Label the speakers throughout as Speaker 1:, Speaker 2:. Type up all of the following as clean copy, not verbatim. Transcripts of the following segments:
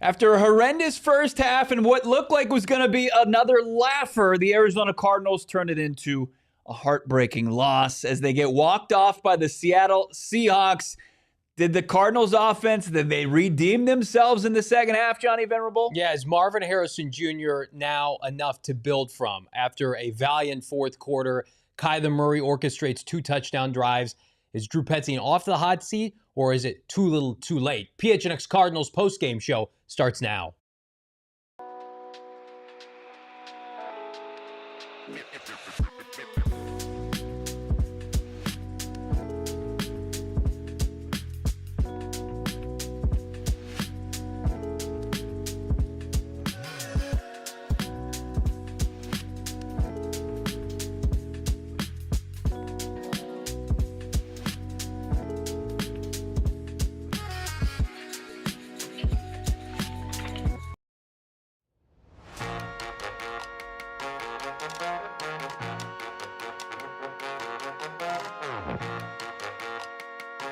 Speaker 1: After a horrendous first half and what looked like was going to be another laugher, the Arizona Cardinals turned it into a heartbreaking loss as they get walked off by the Seattle Seahawks. Did the Cardinals offense, did they redeem themselves in the second half, Johnny Venerable?
Speaker 2: Yeah, is Marvin Harrison Jr. now enough to build from? After a valiant fourth quarter, Kyler Murray orchestrates 2 touchdown drives. Is Drew Petzing off the hot seat, or is it too little too late? PHNX Cardinals postgame show starts now.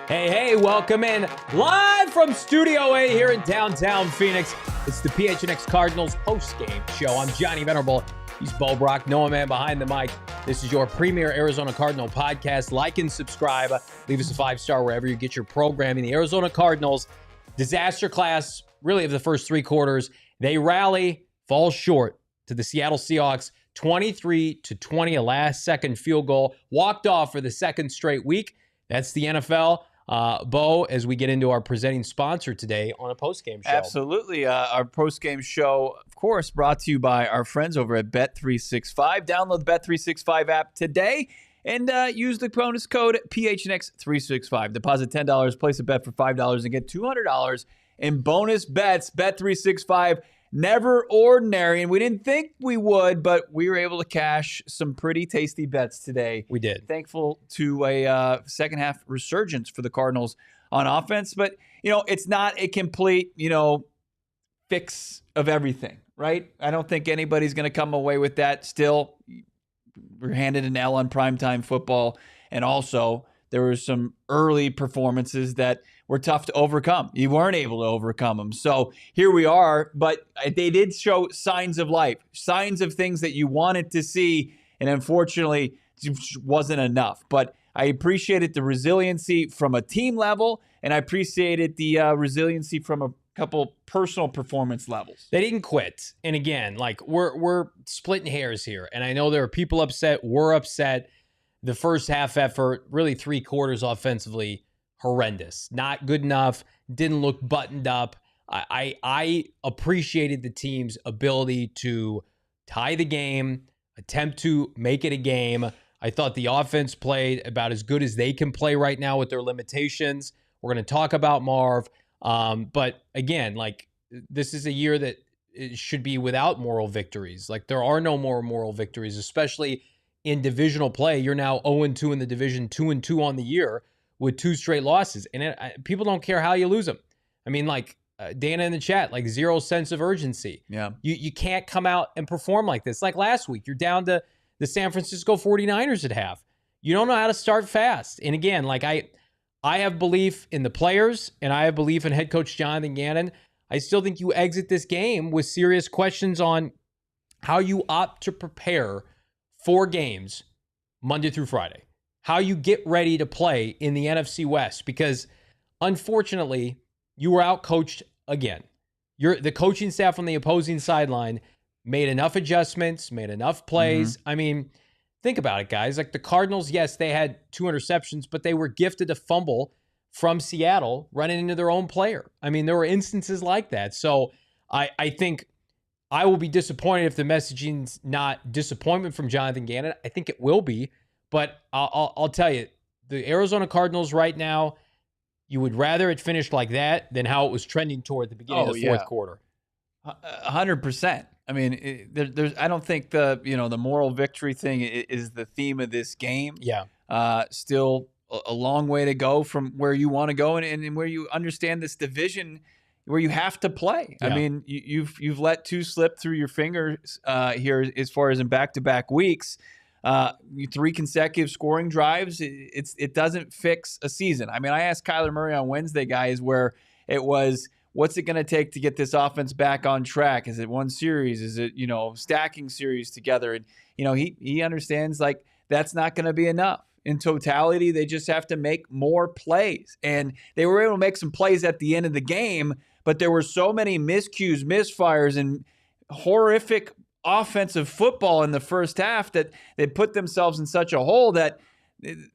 Speaker 2: Hey, welcome in live from Studio A here in downtown Phoenix. It's the PHNX Cardinals post-game show. I'm Johnny Venerable. He's Bo Brack, Noah Man behind the mic. This is your premier Arizona Cardinal podcast. Like and subscribe. Leave us a 5-star wherever you get your programming. The Arizona Cardinals, disaster class, really, of the first 3 quarters. They rally, fall short to the Seattle Seahawks, 23-20, a last-second field goal. Walked off for the second straight week. That's the NFL. Bo, as we get into our presenting sponsor today on a postgame show.
Speaker 1: Absolutely. Our postgame show, of course, brought to you by our friends over at Bet365. Download the Bet365 app today and use the bonus code PHNX365. Deposit $10, place a bet for $5, and get $200 in bonus bets. Bet365, never ordinary. And we didn't think we would, but we were able to cash some pretty tasty bets today.
Speaker 2: We did.
Speaker 1: Thankful to a second half resurgence for the Cardinals on offense. But, it's not a complete, fix of everything, right? I don't think anybody's going to come away with that. Still, we're handed an L on primetime football. And also, there were some early performances that were tough to overcome. You weren't able to overcome them. So here we are, but they did show signs of life, signs of things that you wanted to see, and unfortunately, it wasn't enough. But I appreciated the resiliency from a team level, and I appreciated the resiliency from a couple personal performance levels.
Speaker 2: They didn't quit. And again, we're splitting hairs here, and I know there are people upset. We're upset. The first half effort, really 3 quarters offensively, horrendous. Not good enough. Didn't look buttoned up. I appreciated the team's ability to tie the game, attempt to make it a game. I thought the offense played about as good as they can play right now with their limitations. We're going to talk about Marv. But again, this is a year that it should be without moral victories. There are no more moral victories, especially in divisional play. You're now 0-2 in the division, 2-2 on the year with 2 straight losses. And people don't care how you lose them. I mean, Dana in the chat, zero sense of urgency.
Speaker 1: Yeah.
Speaker 2: You can't come out and perform like this. Like last week, you're down to the San Francisco 49ers at half. You don't know how to start fast. And again, I have belief in the players, and I have belief in head coach Jonathan Gannon. I still think you exit this game with serious questions on how you opt to prepare 4 games Monday through Friday. How you get ready to play in the NFC West, because unfortunately, you were out-coached again. The coaching staff on the opposing sideline made enough adjustments, made enough plays. I mean, think about it, guys. The Cardinals, yes, they had 2 interceptions, but they were gifted a fumble from Seattle running into their own player. I mean, there were instances like that. So I think I will be disappointed if the messaging's not disappointment from Jonathan Gannon. I think it will be. But I'll tell you, the Arizona Cardinals right now, you would rather it finished like that than how it was trending toward the beginning of the fourth quarter.
Speaker 1: 100%. I mean, there's. I don't think the moral victory thing is the theme of this game.
Speaker 2: Yeah.
Speaker 1: Still a long way to go from where you want to go and where you understand this division where you have to play.
Speaker 2: Yeah.
Speaker 1: I mean, you've let 2 slip through your fingers here as far as in back-to-back weeks. 3 consecutive scoring drives. It doesn't fix a season. I mean, I asked Kyler Murray on Wednesday, guys, where it was what's it going to take to get this offense back on track? Is it one series? Is it, stacking series together? And, he understands like that's not going to be enough. In totality, they just have to make more plays. And they were able to make some plays at the end of the game, but there were so many miscues, misfires, and horrific offensive football in the first half that they put themselves in such a hole that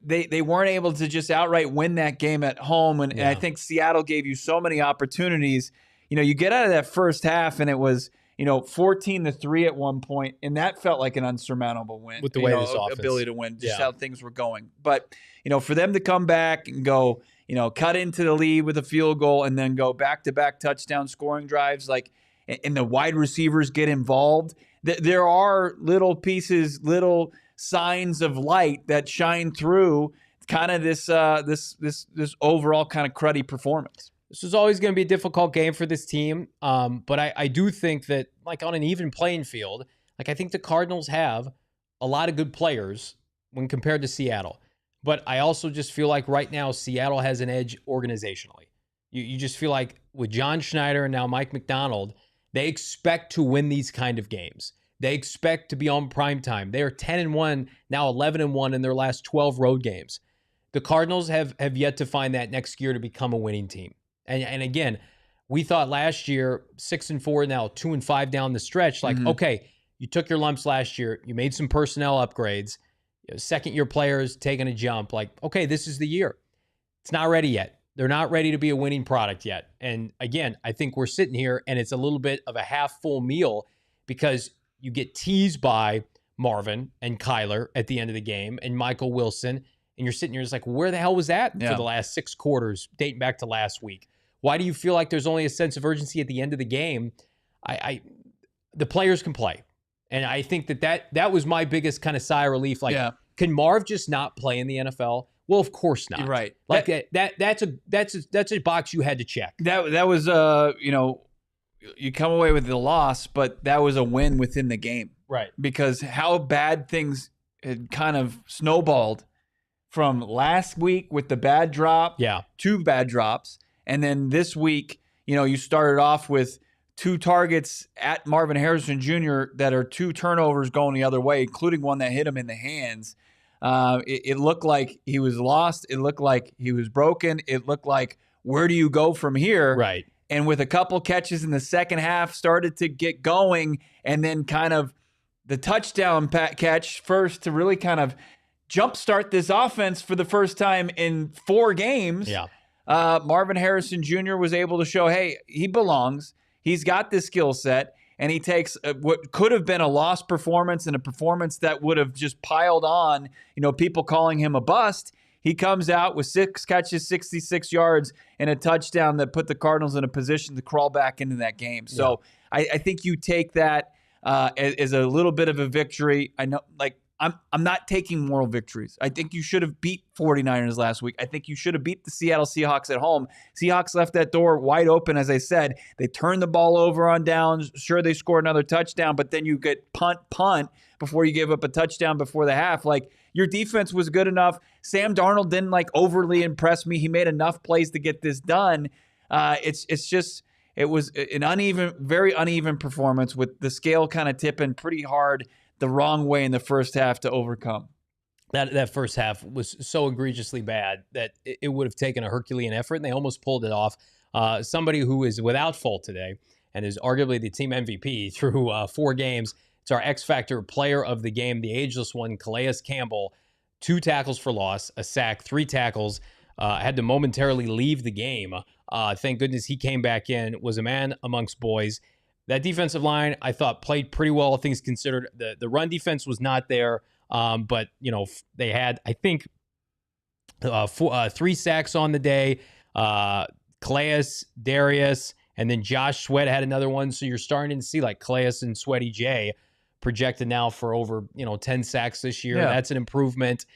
Speaker 1: they weren't able to just outright win that game at home. And I think Seattle gave you so many opportunities. You get out of that first half and it was, 14-3 at one point, and that felt like an unsurmountable win.
Speaker 2: With the way this offense,
Speaker 1: ability to win, just how things were going. But, for them to come back and go, cut into the lead with a field goal and then go back-to-back touchdown scoring drives, and the wide receivers get involved, there are little pieces, little signs of light that shine through kind of this overall kind of cruddy performance.
Speaker 2: This is always going to be a difficult game for this team, but I do think that, on an even playing field, I think the Cardinals have a lot of good players when compared to Seattle. But I also just feel like right now Seattle has an edge organizationally. You just feel like with John Schneider and now Mike McDonald, they expect to win these kind of games. They expect to be on primetime. They are 10-1, now 11-1 in their last 12 road games. The Cardinals have yet to find that next gear to become a winning team. And again, we thought last year 6-4, now 2-5 down the stretch. Okay, you took your lumps last year. You made some personnel upgrades. Second-year players taking a jump. Okay, this is the year. It's not ready yet. They're not ready to be a winning product yet. And again, I think we're sitting here and it's a little bit of a half-full meal because you get teased by Marvin and Kyler at the end of the game and Michael Wilson, and you're sitting here just where the hell was that for the last 6 quarters dating back to last week? Why do you feel like there's only a sense of urgency at the end of the game? The players can play. And I think that was my biggest kind of sigh of relief. Can Marv just not play in the NFL? Well, of course not.
Speaker 1: Right.
Speaker 2: That's a box you had to check.
Speaker 1: That was you come away with the loss, but that was a win within the game.
Speaker 2: Right.
Speaker 1: Because how bad things had kind of snowballed from last week with the bad drop, 2 bad drops, and then this week, you started off with 2 targets at Marvin Harrison Jr. that are 2 turnovers going the other way, including one that hit him in the hands. It looked like he was lost. It looked like he was broken. It looked like, where do you go from here?
Speaker 2: Right.
Speaker 1: And with a couple catches in the second half, started to get going, and then kind of the touchdown catch first to really kind of jumpstart this offense for the first time in 4 games.
Speaker 2: Yeah.
Speaker 1: Marvin Harrison Jr. was able to show, hey, he belongs. He's got this skill set, and he takes what could have been a lost performance and a performance that would have just piled on, people calling him a bust. He comes out with 6 catches, 66 yards, and a touchdown that put the Cardinals in a position to crawl back into that game. So I think you take that as a little bit of a victory. I know, I'm not taking moral victories. I think you should have beat 49ers last week. I think you should have beat the Seattle Seahawks at home. Seahawks left that door wide open, as I said. They turned the ball over on downs. Sure, they scored another touchdown, but then you get punt before you give up a touchdown before the half. Your defense was good enough. Sam Darnold didn't overly impress me. He made enough plays to get this done. It was an very uneven performance with the scale kind of tipping pretty hard the wrong way in the first half to overcome.
Speaker 2: That first half was so egregiously bad that it would have taken a Herculean effort, and they almost pulled it off. Somebody who is without fault today and is arguably the team MVP through 4 games. It's our X-Factor player of the game, the ageless one, Calais Campbell. 2 tackles for loss, a sack, 3 tackles. Had to momentarily leave the game. Thank goodness he came back in, was a man amongst boys. That defensive line, I thought, played pretty well, things considered. The run defense was not there, but, they had, I think, 3 sacks on the day. Calais, Darius, and then Josh Sweat had another one. So you're starting to see Calais and Sweaty J projected now for over 10 sacks this year.
Speaker 1: Yeah.
Speaker 2: That's an improvement.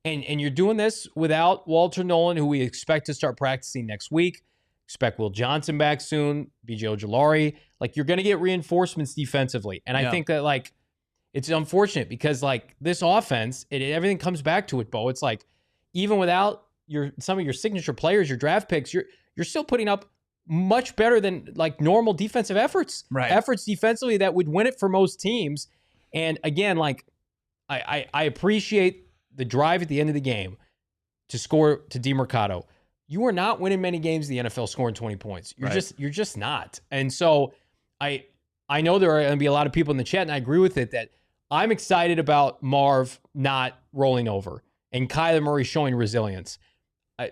Speaker 2: And you're doing this without Walter Nolan, who we expect to start practicing next week. Expect Will Johnson back soon, B.J. Ojulari. You're going to get reinforcements defensively. And I think that, it's unfortunate because, this offense, everything comes back to it, Bo. It's even without some of your signature players, your draft picks, you're still putting up much better than like normal defensive efforts.
Speaker 1: Right.
Speaker 2: Efforts defensively that would win it for most teams. And again, like I appreciate the drive at the end of the game to score to DeMercado. You are not winning many games in the NFL scoring 20 points. You're just not. And so I know there are going to be a lot of people in the chat, and I agree with it, that I'm excited about Marv not rolling over and Kyler Murray showing resilience.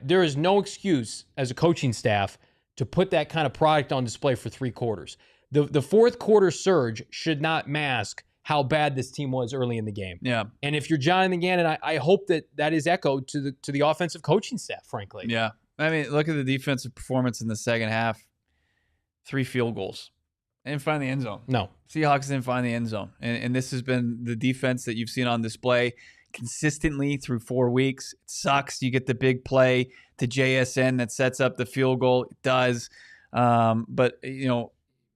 Speaker 2: There is no excuse as a coaching staff to put that kind of product on display for 3 quarters. The fourth quarter surge should not mask how bad this team was early in the game.
Speaker 1: Yeah.
Speaker 2: And if you're Jonathan Gannon, I hope that is echoed to the offensive coaching staff, frankly.
Speaker 1: Yeah. I mean, look at the defensive performance in the second half. 3 field goals. They didn't find the end zone.
Speaker 2: No.
Speaker 1: Seahawks didn't find the end zone. And this has been the defense that you've seen on display consistently through 4 weeks. It sucks. You get the big play to JSN that sets up the field goal. It does. But, you know,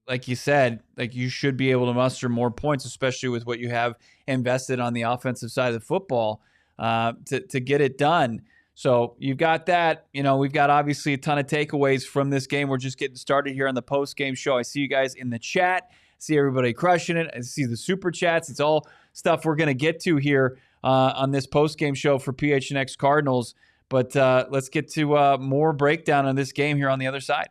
Speaker 1: like you said, like you should be able to muster more points, especially with what you have invested on the offensive side of the football to get it done. So you've got that. You know, we've got obviously a ton of takeaways from this game. We're just getting started here on the post-game show. I see you guys in the chat. I see everybody crushing it. I see the super chats. It's all stuff we're going to get to here on this post-game show for PHNX Cardinals. But let's get to more breakdown on this game here on the other side.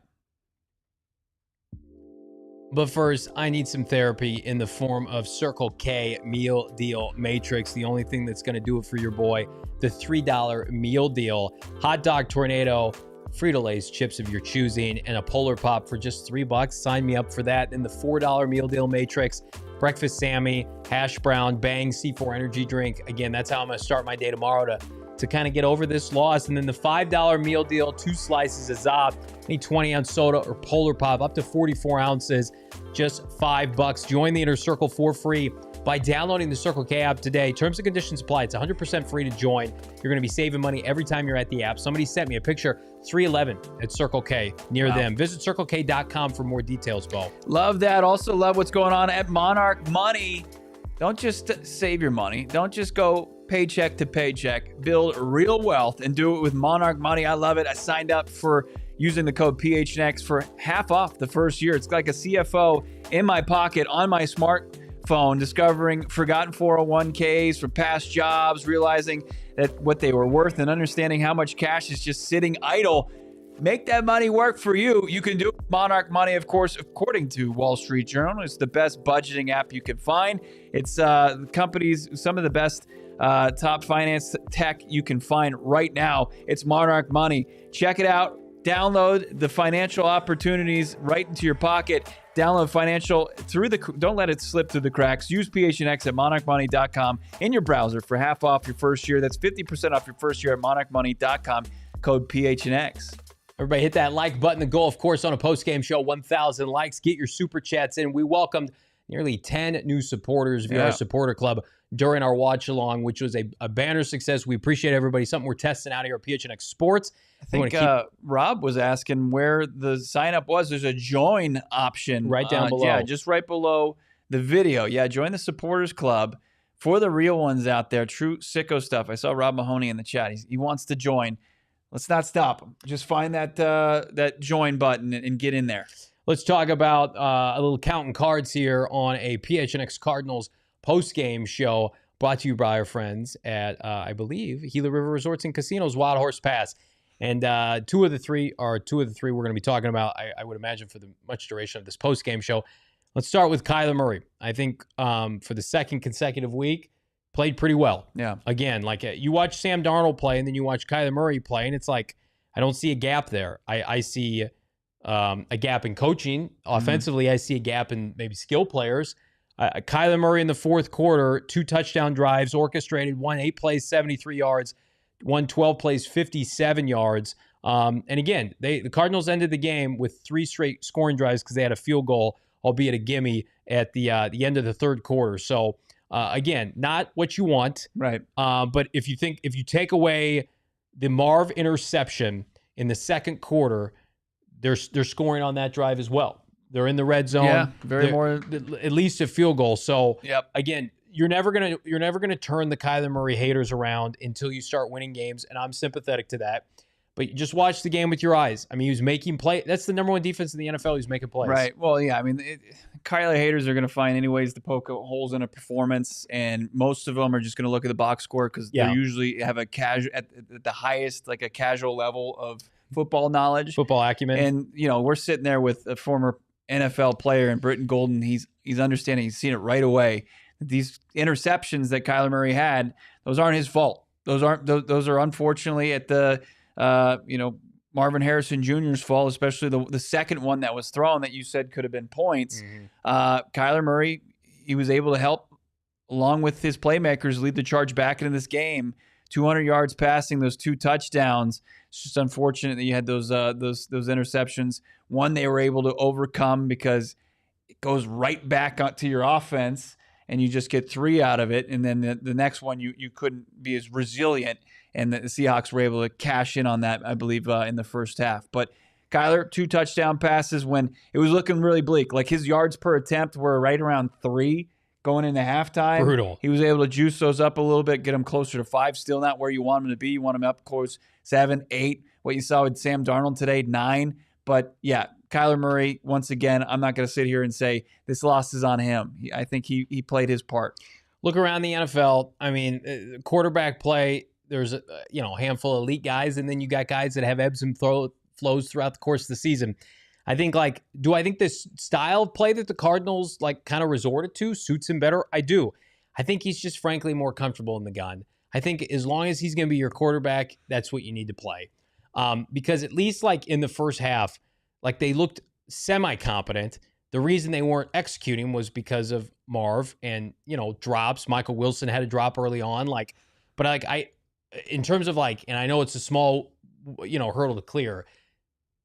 Speaker 2: But first, I need some therapy in the form of Circle K Meal Deal Matrix. The only thing that's going to do it for your boy, the $3 meal deal. Hot dog tornado, Frito-Lay's chips of your choosing, and a Polar Pop for just $3. Sign me up for that. Then the $4 meal deal Matrix, breakfast Sammy, hash brown, Bang, C4 energy drink. Again, that's how I'm going to start my day tomorrow to kind of get over this loss. And then the $5 meal deal, 2 slices of Zop, any 20-ounce soda or Polar Pop, up to 44 ounces, just $5. Join the Inner Circle for free by downloading the Circle K app today. Terms and conditions apply. It's 100% free to join. You're going to be saving money every time you're at the app. Somebody sent me a picture, 311 at Circle K near them. Visit CircleK.com for more details, Bo.
Speaker 1: Love that. Also love what's going on at Monarch Money. Don't just save your money. Don't just go paycheck to paycheck. Build real wealth and do it with Monarch Money. I love it. I signed up for using the code PHNX for half off the first year. It's like a CFO in my pocket on my smartphone, discovering forgotten 401ks from past jobs, realizing that what they were worth and understanding how much cash is just sitting idle. Make that money work for you. You can do it with Monarch Money, of course, according to Wall Street Journal. It's the best budgeting app you can find. It's companies, some of the best top finance tech you can find right now. It's Monarch Money. Check it out. Download the financial opportunities right into your pocket. Download financial don't let it slip through the cracks. Use PHNX at monarchmoney.com in your browser for half off your first year. That's 50% off your first year at monarchmoney.com. Code PHNX.
Speaker 2: Everybody hit that like button. The goal, of course, on a post-game show, 1,000 likes. Get your super chats in. We welcomed nearly 10 new supporters via our supporter club during our watch along, which was a banner success. We appreciate everybody. Something we're testing out here at PHNX Sports.
Speaker 1: I think Rob was asking where the sign up was. There's a join option
Speaker 2: right down below.
Speaker 1: Yeah, just right below the video. Yeah, join the supporters club for the real ones out there. True sicko stuff. I saw Rob Mahoney in the chat. He wants to join. Let's not stop him. Just find that join button and get in there.
Speaker 2: Let's talk about a little counting cards here on a PHNX Cardinals post-game show brought to you by our friends at, I believe, Gila River Resorts and Casinos, Wild Horse Pass. And two of the three we're going to be talking about, I would imagine, for the much duration of this post-game show. Let's start with Kyler Murray. I think for the second consecutive week, played pretty well. Yeah. Again, like you watch Sam Darnold play and then you watch Kyler Murray play, and it's like I don't see a gap there. I see a gap in coaching. Offensively, I see a gap in maybe skill players. Kyler Murray in the fourth quarter, 2 touchdown drives orchestrated, 1 8 plays, 73 yards, 1 12 plays, 57 yards. And again, the Cardinals ended the game with 3 straight scoring drives because they had a field goal, albeit a gimme, at the end of the third quarter. So again, not what you want, right? But if you take away the Marv interception in the second quarter, they're scoring on that drive as well. They're in the red zone. Yeah, at least a field goal. So again, you're never gonna turn the Kyler Murray haters around until you start winning games, and I'm sympathetic to that. But just watch the game with your eyes. I mean, he was making play. That's the number one defense in the NFL. He's making plays.
Speaker 1: Right. Well, yeah. I mean, Kyler haters are going to find any ways to poke holes in a performance, and most of them are just going to look at the box score because they usually have a casual at the highest, like a casual level of football knowledge,
Speaker 2: football acumen.
Speaker 1: And we're sitting there with a former NFL player and Brittan Golden. He's understanding. He's seen it right away. These interceptions that Kyler Murray had, those aren't his fault. Those are unfortunately at the Marvin Harrison Jr.'s fault, especially the second one that was thrown that you said could have been points. Kyler Murray, he was able to help, along with his playmakers, lead the charge back into this game. 200 yards passing, those 2 touchdowns. It's just unfortunate that you had those interceptions. One they were able to overcome because it goes right back to your offense, and you just get 3 out of it. And then the next one, you couldn't be as resilient. And the Seahawks were able to cash in on that, I believe, in the first half. But Kyler, 2 touchdown passes when it was looking really bleak. Like his yards per attempt were right around 3 going into halftime.
Speaker 2: Brutal.
Speaker 1: He was able to juice those up a little bit, get them closer to 5. Still not where you want them to be. You want them up close 7, 8. What you saw with Sam Darnold today, 9. But yeah, Kyler Murray, once again, I'm not going to sit here and say this loss is on him. I think he played his part.
Speaker 2: Look around the NFL. I mean, quarterback play. There's a handful of elite guys, and then you got guys that have ebbs and flows throughout the course of the season. I think, do I think this style of play that the Cardinals kind of resorted to suits him better? I do. I think he's just frankly more comfortable in the gun. I think as long as he's going to be your quarterback, that's what you need to play. Because at least in the first half, they looked semi-competent. The reason they weren't executing was because of Marv and, drops. Michael Wilson had a drop early on. But in terms of and I know it's a small, hurdle to clear,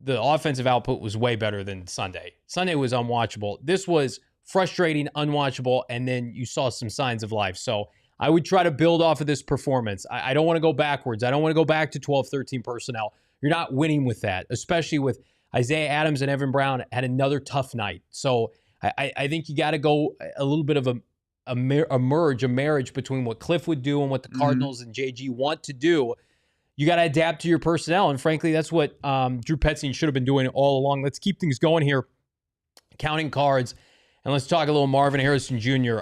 Speaker 2: the offensive output was way better than Sunday. Sunday was unwatchable. This was frustrating, unwatchable, and then you saw some signs of life. So I would try to build off of this performance. I don't want to go backwards. I don't want to go back to 12-13 personnel. You're not winning with that, especially with Isaiah Adams and Evan Brown had another tough night. So I think you got to go a little bit of a marriage between what Cliff would do and what the Cardinals and JG want to do. You got to adapt to your personnel. And frankly, that's what Drew Petzing should have been doing all along. Let's keep things going here. Counting cards. And let's talk a little Marvin Harrison Jr.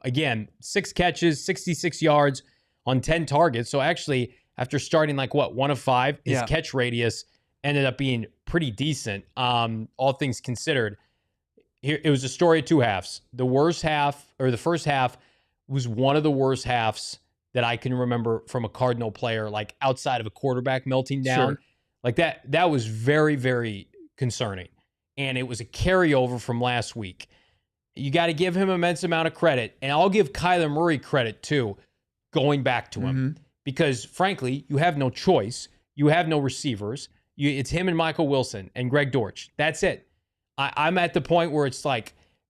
Speaker 2: Again, 6 catches, 66 yards on 10 targets. So actually, after starting 1 of 5, his catch radius ended up being pretty decent, all things considered. Here, it was a story of 2 halves. The first half was one of the worst halves that I can remember from a Cardinal player, outside of a quarterback melting down. Sure. That was very, very concerning. And it was a carryover from last week. You got to give him immense amount of credit. And I'll give Kyler Murray credit, too, going back to him. Because, frankly, you have no choice. You have no receivers. It's him and Michael Wilson and Greg Dortch. That's it. I'm at the point where it's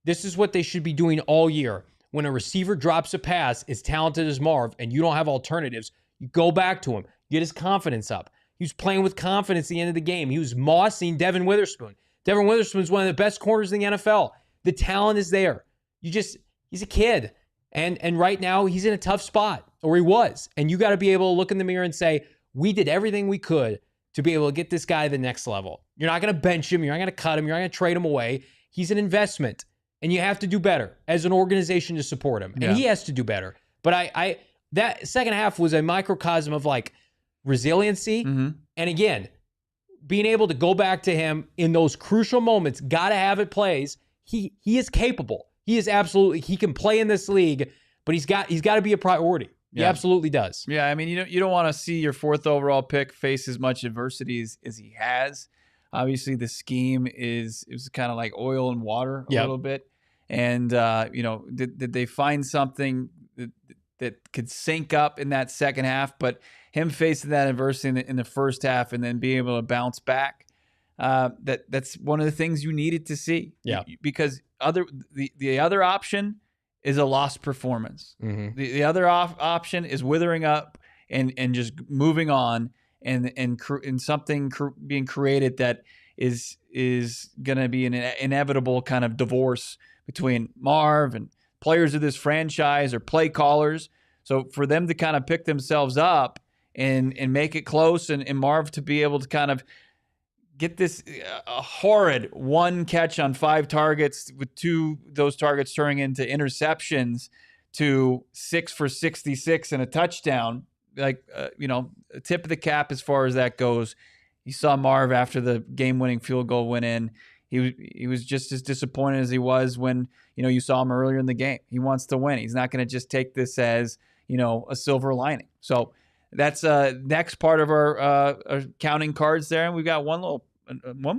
Speaker 2: this is what they should be doing all year. When a receiver drops a pass as talented as Marv and you don't have alternatives, you go back to him. Get his confidence up. He was playing with confidence at the end of the game. He was mossing Devin Witherspoon. Devin Witherspoon is one of the best corners in the NFL. The talent is there. He's a kid. And right now he's in a tough spot, or he was. And you got to be able to look in the mirror and say, we did everything we could to be able to get this guy to the next level. You're not going to bench him. You're not going to cut him. You're not going to trade him away. He's an investment, and you have to do better as an organization to support him. And he has to do better. But that second half was a microcosm of resiliency. And again, being able to go back to him in those crucial moments, got to have it plays. He is capable. He is absolutely, he can play in this league, but he's got to be a priority. He absolutely does.
Speaker 1: Yeah, I mean, you don't want to see your 4th overall pick face as much adversity as he has. Obviously, the scheme is kind of like oil and water a little bit. And, did they find something that could sync up in that second half? But him facing that adversity in the first half and then being able to bounce back, that's one of the things you needed to see.
Speaker 2: Yeah.
Speaker 1: Because the other option is a lost performance. The other option is withering up and just moving on and something being created that is going to be an inevitable kind of divorce between Marv and players of this franchise or play callers. So for them to kind of pick themselves up and make it close, and Marv to be able to kind of get this horrid 1 catch on 5 targets with 2 those targets turning into interceptions to 6 for 66 and a touchdown. Like, a tip of the cap as far as that goes. You saw Marv after the game-winning field goal went in. He was just as disappointed as he was when, you saw him earlier in the game. He wants to win. He's not going to just take this as, a silver lining. So that's next part of our counting cards there. And we've got one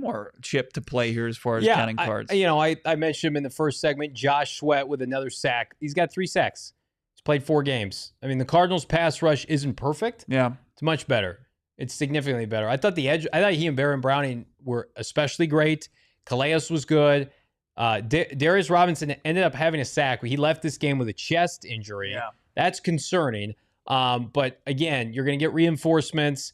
Speaker 1: more chip to play here as far as counting cards.
Speaker 2: I mentioned him in the first segment, Josh Sweat with another sack. He's got 3 sacks. He's played 4 games. I mean, the Cardinals' pass rush isn't perfect.
Speaker 1: Yeah.
Speaker 2: It's much better. It's significantly better. I thought he and Baron Browning were especially great. Calais was good. Darius Robinson ended up having a sack. He left this game with a chest injury.
Speaker 1: Yeah.
Speaker 2: That's concerning. But again, you're going to get reinforcements.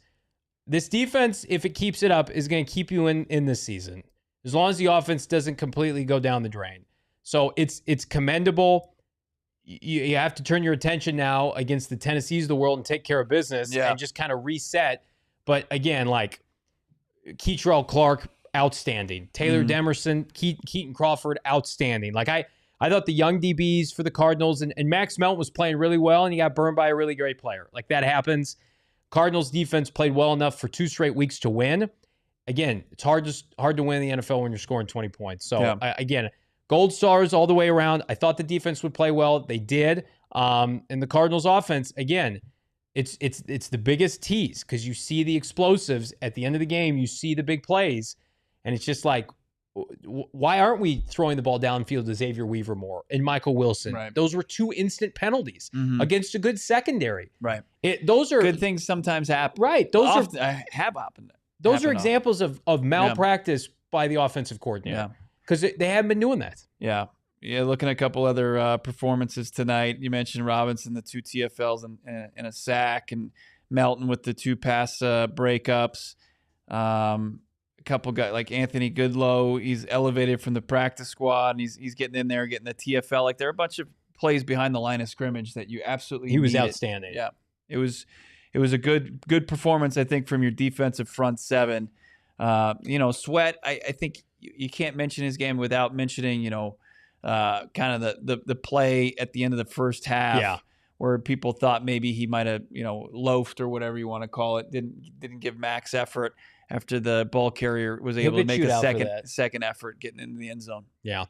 Speaker 2: This defense, if it keeps it up, is going to keep you in this season, as long as the offense doesn't completely go down the drain. So it's commendable. You have to turn your attention now against the Tennessees of the world and take care of business and just kind of reset. But again, like Keitrell Clark, outstanding. Taylor Demerson, Keaton Crawford, outstanding. Like I thought the young DBs for the Cardinals and Max Melton was playing really well, and he got burned by a really great player. Like that happens. Cardinals defense played well enough for 2 straight weeks to win. Again, it's hard to win in the NFL when you're scoring 20 points. So again, gold stars all the way around. I thought the defense would play well. They did. And the Cardinals offense, again, it's the biggest tease because you see the explosives at the end of the game. You see the big plays. And it's just like, why aren't we throwing the ball downfield to Xavier Weaver more and Michael Wilson?
Speaker 1: Right.
Speaker 2: Those were 2 instant penalties against a good secondary.
Speaker 1: Right.
Speaker 2: Those are
Speaker 1: good things sometimes happen.
Speaker 2: Right. Those
Speaker 1: often, have happened.
Speaker 2: Those are examples of malpractice by the offensive coordinator. Because they haven't been doing that.
Speaker 1: Yeah. Yeah, looking at a couple other performances tonight. You mentioned Robinson, the 2 TFLs and a sack, and Melton with the 2 pass breakups. A couple guys like Anthony Goodlow, he's elevated from the practice squad, and he's getting in there, getting the TFL. Like there are a bunch of plays behind the line of scrimmage that you absolutely
Speaker 2: he was
Speaker 1: needed.
Speaker 2: Outstanding.
Speaker 1: Yeah, it was a good performance, I think, from your defensive front 7. Sweat, I think you can't mention his game without mentioning, kind of the play at the end of the first half, where people thought maybe he might have, loafed or whatever you want to call it, didn't give max effort after the ball carrier was able to make a second effort getting into the end zone.
Speaker 2: Yeah.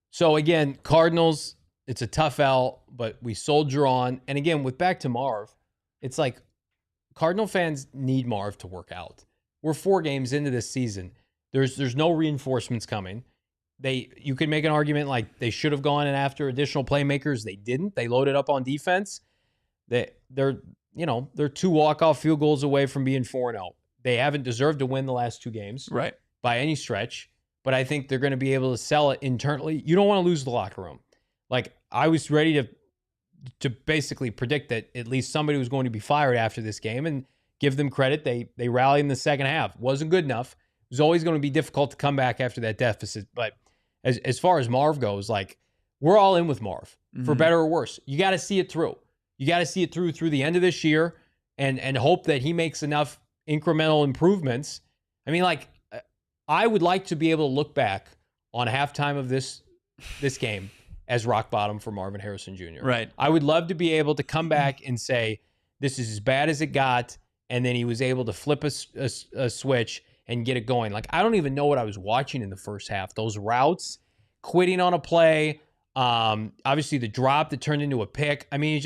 Speaker 2: So again, Cardinals, it's a tough L, but we soldier on. And again, with back to Marv, it's like Cardinal fans need Marv to work out. We're 4 games into this season. There's no reinforcements coming. You could make an argument like they should have gone in after additional playmakers. They didn't. They loaded up on defense. They're 2 walk-off field goals away from being 4-0. They haven't deserved to win the last 2 games,
Speaker 1: right,
Speaker 2: by any stretch. But I think they're going to be able to sell it internally. You don't want to lose the locker room. Like I was ready to basically predict that at least somebody was going to be fired after this game, and give them credit. They rallied in the second half. Wasn't good enough. It was always going to be difficult to come back after that deficit. But as far as Marv goes, like we're all in with Marv for better or worse. You got to see it through. You got to see it through the end of this year, and hope that he makes enough incremental improvements. I mean, like I would like to be able to look back on halftime of this game as rock bottom for Marvin Harrison Jr.
Speaker 1: Right.
Speaker 2: I would love to be able to come back and say this is as bad as it got, and then he was able to flip a switch and get it going. Like I don't even know what I was watching in the first half. Those routes, quitting on a play, obviously the drop that turned into a pick. I mean,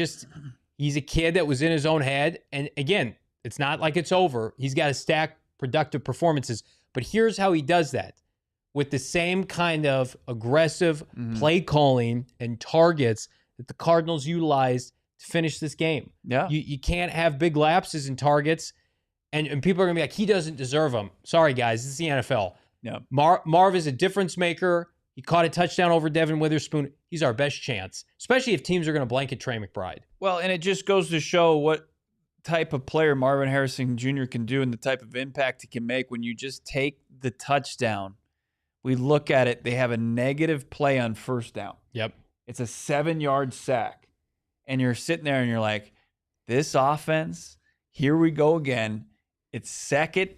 Speaker 2: he's a kid that was in his own head. And again, it's not like it's over. He's got to stack productive performances. But here's how he does that. With the same kind of aggressive play calling and targets that the Cardinals utilized to finish this game.
Speaker 1: Yeah.
Speaker 2: You can't have big lapses in targets, and people are going to be like, he doesn't deserve them. Sorry, guys. This is the NFL.
Speaker 1: Yeah.
Speaker 2: Marv is a difference maker. He caught a touchdown over Devin Witherspoon. He's our best chance, especially if teams are going to blanket Trey McBride.
Speaker 1: Well, and it just goes to show what type of player Marvin Harrison Jr. can do and the type of impact he can make when you just take the touchdown. We look at it, they have a negative play on first down.
Speaker 2: Yep.
Speaker 1: It's a 7-yard sack. And you're sitting there and you're like, this offense here we go again. It's 2nd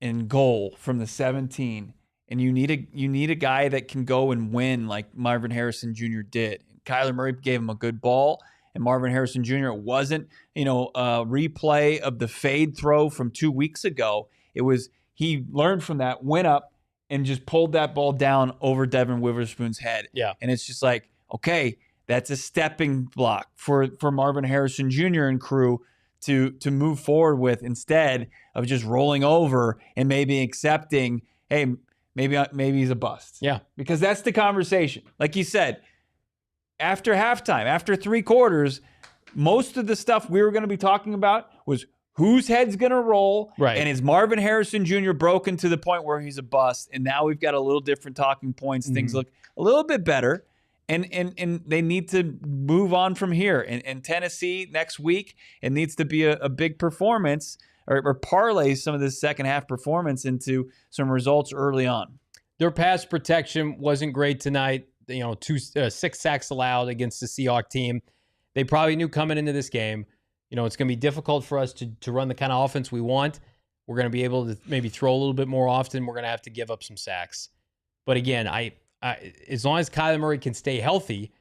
Speaker 1: and goal from the 17, and you need a guy that can go and win like Marvin Harrison Jr. did. Kyler Murray gave him a good ball, and Marvin Harrison Jr. It wasn't a replay of the fade throw from 2 weeks ago. It was he learned from that, went up, and just pulled that ball down over Devin Witherspoon's head.
Speaker 2: Yeah,
Speaker 1: and it's just like, okay, that's a stepping block for Marvin Harrison Jr. and crew to move forward with, instead of just rolling over and maybe accepting, hey, maybe he's a bust.
Speaker 2: Yeah.
Speaker 1: Because that's the conversation. Like you said, after halftime, after 3 quarters, most of the stuff we were going to be talking about was whose head's going to roll,
Speaker 2: right?
Speaker 1: And is Marvin Harrison Jr. broken to the point where he's a bust? And now we've got a little different talking points. Things look a little bit better. And they need to move on from here. And Tennessee next week, it needs to be a big performance or parlay some of this second half performance into some results early on.
Speaker 2: Their pass protection wasn't great tonight. 6 sacks allowed against the Seahawks team. They probably knew coming into this game, it's going to be difficult for us to run the kind of offense we want. We're going to be able to maybe throw a little bit more often. We're going to have to give up some sacks. But again, as long as Kyler Murray can stay healthy,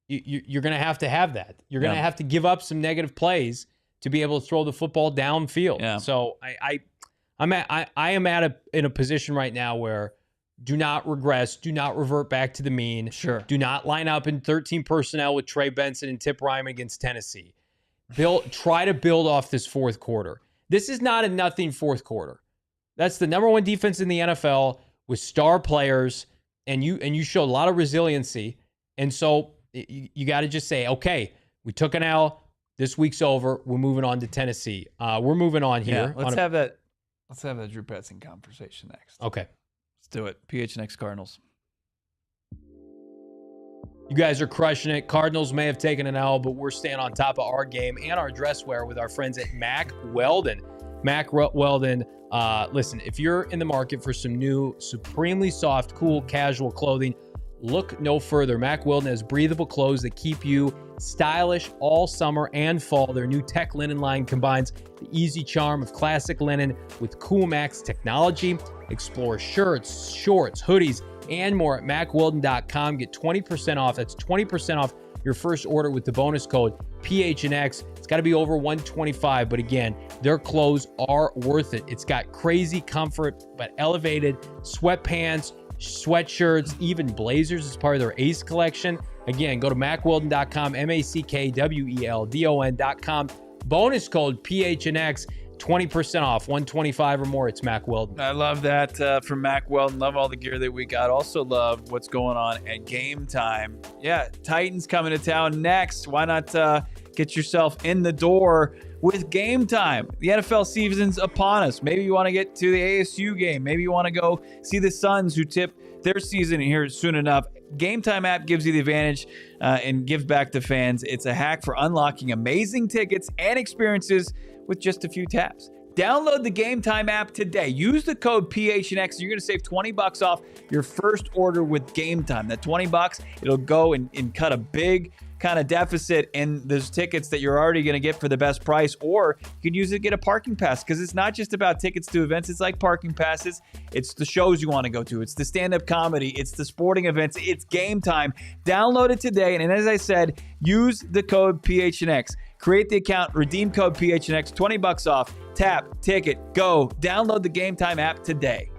Speaker 2: you're going to have that. You're going to have to give up some negative plays to be able to throw the football downfield. Yeah. So I am in a position right now where do not regress, do not revert back to the mean.
Speaker 1: Sure.
Speaker 2: Do not line up in 13 personnel with Trey Benson and Tip Ryman against Tennessee. Try to build off this fourth quarter. This is not a nothing fourth quarter. That's the number 1 defense in the NFL with star players. And you showed a lot of resiliency. And so you got to just say, okay, we took an L. This week's over. We're moving on to Tennessee. We're moving on here.
Speaker 1: Yeah, let's have that Drew Petzing conversation next.
Speaker 2: Okay.
Speaker 1: Let's do it. PHNX Cardinals.
Speaker 2: You guys are crushing it. Cardinals may have taken an L, but we're staying on top of our game and our dress wear with our friends at Mack Weldon. Mack Weldon. Listen, if you're in the market for some new, supremely soft, cool, casual clothing, look no further. Mack Weldon has breathable clothes that keep you stylish all summer and fall. Their new tech linen line combines the easy charm of classic linen with Cool Max technology. Explore shirts, shorts, hoodies, and more at MackWeldon.com. Get 20% off. That's 20% off your first order with the bonus code PHNX. It's got to be over $125, but again, their clothes are worth it. It's got crazy comfort, but elevated sweatpants, sweatshirts, even blazers as part of their Ace collection. Again, go to MackWeldon.com, MackWeldon.com. Bonus code PHNX, 20% off, $125 or more. It's Mack Weldon.
Speaker 1: I love that from Mack Weldon. Love all the gear that we got. Also love what's going on at Game Time. Yeah, Titans coming to town next. Why not get yourself in the door with Game Time? The NFL season's upon us. Maybe you want to get to the ASU game. Maybe you want to go see the Suns, who tip their season here soon enough. Game Time app gives you the advantage and gives back to fans. It's a hack for unlocking amazing tickets and experiences with just a few taps. Download the Game Time app today. Use the code PHNX. You're going to save $20 off your first order with Game Time. That $20, it'll go and cut a big kind of deficit in those tickets that you're already going to get for the best price, or you can use it to get a parking pass, because it's not just about tickets to events. It's like parking passes. It's the shows you want to go to. It's the stand-up comedy. It's the sporting events. It's Game Time. Download it today, and as I said, use the code PHNX. Create the account, redeem code PHNX, $20 off. Tap, ticket, go. Download the Game Time app today.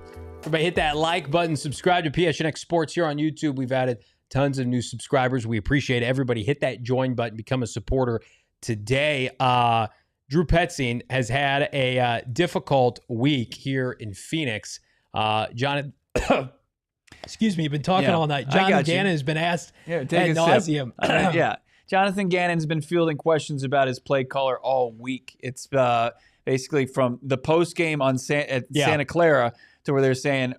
Speaker 2: Everybody hit that like button. Subscribe to PHNX Sports here on YouTube. We've added tons of new subscribers. We appreciate it. Everybody hit that join button. Become a supporter today. Drew Petzing has had a difficult week here in Phoenix. Jonathan, excuse me, been talking all night. Jonathan Gannon has been asked ad nauseum.
Speaker 1: Yeah. Jonathan Gannon's been fielding questions about his play caller all week. It's basically from the post game on Santa Clara to where they're saying,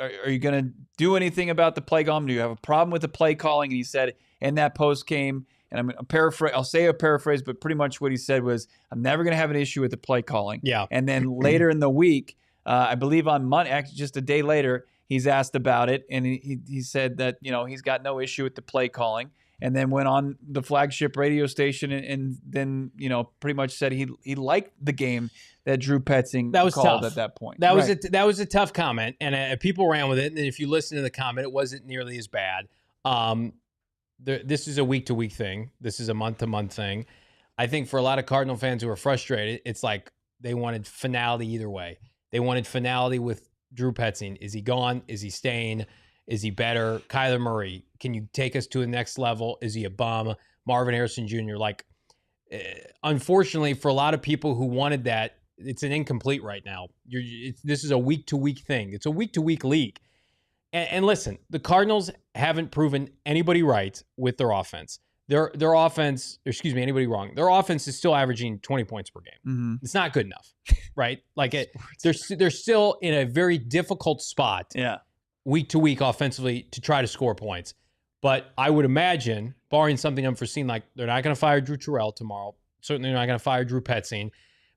Speaker 1: are you going to do anything about the play calling? Do you have a problem with the play calling? And he said in that post game, and I'm going to paraphrase, I'll say a paraphrase, but pretty much what he said was, I'm never going to have an issue with the play calling.
Speaker 2: Yeah.
Speaker 1: And then later in the week, I believe on Monday, actually just a day later, he's asked about it. And he said that, he's got no issue with the play calling. and then went on the flagship radio station and then, pretty much said he liked the game that Drew Petzing called at that point.
Speaker 2: That was a tough comment, and people ran with it. And if you listen to the comment, it wasn't nearly as bad. This is a week-to-week thing. This is a month-to-month thing. I think for a lot of Cardinal fans who are frustrated, it's like they wanted finality either way. They wanted finality with Drew Petzing. Is he gone? Is he staying? Is he better? Kyler Murray, can you take us to the next level? Is he a bum? Marvin Harrison Jr. Unfortunately, for a lot of people who wanted that, it's an incomplete right now. This is a week-to-week thing. It's a week-to-week league. And listen, the Cardinals haven't proven anybody right with their offense. Their offense, anybody wrong. Their offense is still averaging 20 points per game.
Speaker 1: Mm-hmm.
Speaker 2: It's not good enough, right? They're still in a very difficult spot.
Speaker 1: Yeah.
Speaker 2: Week to week offensively to try to score points. But I would imagine, barring something unforeseen, like they're not going to fire Drew Terrell tomorrow. Certainly they're not going to fire Drew Petzing.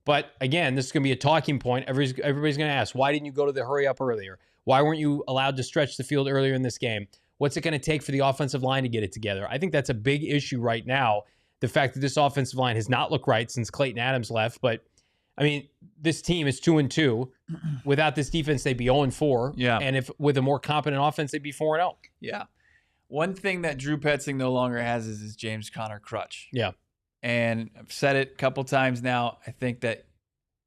Speaker 2: But again, this is going to be a talking point. Everybody's going to ask, why didn't you go to the hurry up earlier? Why weren't you allowed to stretch the field earlier in this game? What's it going to take for the offensive line to get it together? I think that's a big issue right now. The fact that this offensive line has not looked right since Clayton Adams left. But I mean, this team is 2-2. Without this defense, they'd be 0-4.
Speaker 1: Yeah.
Speaker 2: And if with a more competent offense, they'd be 4-0.
Speaker 1: Yeah. One thing that Drew Petzing no longer has is his James Conner crutch.
Speaker 2: Yeah.
Speaker 1: And I've said it a couple times now. I think that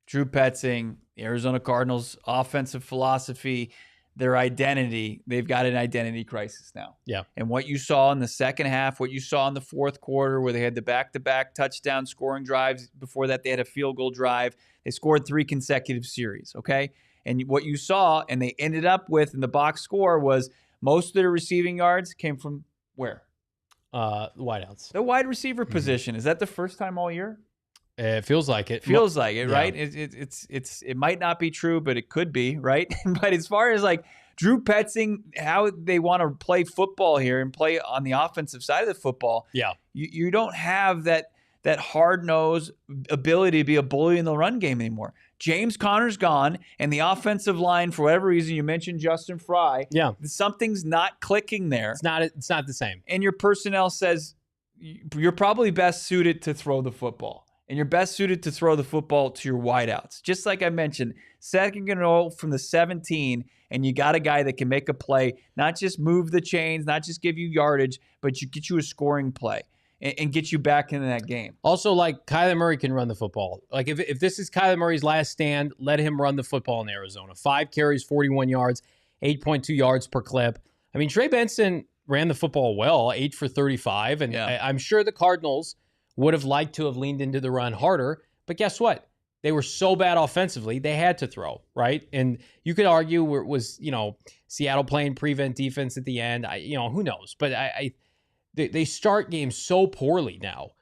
Speaker 1: Drew Petzing, the Arizona Cardinals' offensive philosophy, their identity, they've got an identity crisis now.
Speaker 2: Yeah.
Speaker 1: And what you saw in the second half, what you saw in the fourth quarter where they had the back-to-back touchdown scoring drives. Before that, they had a field goal drive. They scored 3 consecutive series, okay? And what you saw, and they ended up with in the box score, was most of their receiving yards came from where?
Speaker 2: Wideouts.
Speaker 1: The wide receiver position. Is that the first time all year?
Speaker 2: It feels like it.
Speaker 1: Feels like it, right? It might not be true, but it could be, right? But as far as like Drew Petzing, how they want to play football here and play on the offensive side of the football, you don't have that hard-nosed ability to be a bully in the run game anymore. James Conner's gone, and the offensive line, for whatever reason, you mentioned Justin Fry.
Speaker 2: Yeah,
Speaker 1: something's not clicking there.
Speaker 2: It's not the same.
Speaker 1: And your personnel says you're probably best suited to throw the football. And you're best suited to throw the football to your wideouts. Just like I mentioned, second and goal from the 17, and you got a guy that can make a play, not just move the chains, not just give you yardage, but you get you a scoring play and get you back into that game.
Speaker 2: Also, like, Kyler Murray can run the football. Like, if this is Kyler Murray's last stand, let him run the football in Arizona. 5 carries, 41 yards, 8.2 yards per clip. I mean, Trey Benson ran the football well, 8 for 35, and I'm sure the Cardinals would have liked to have leaned into the run harder, but guess what? They were so bad offensively, they had to throw, right? And you could argue was Seattle playing prevent defense at the end. Who knows? But they start games so poorly now.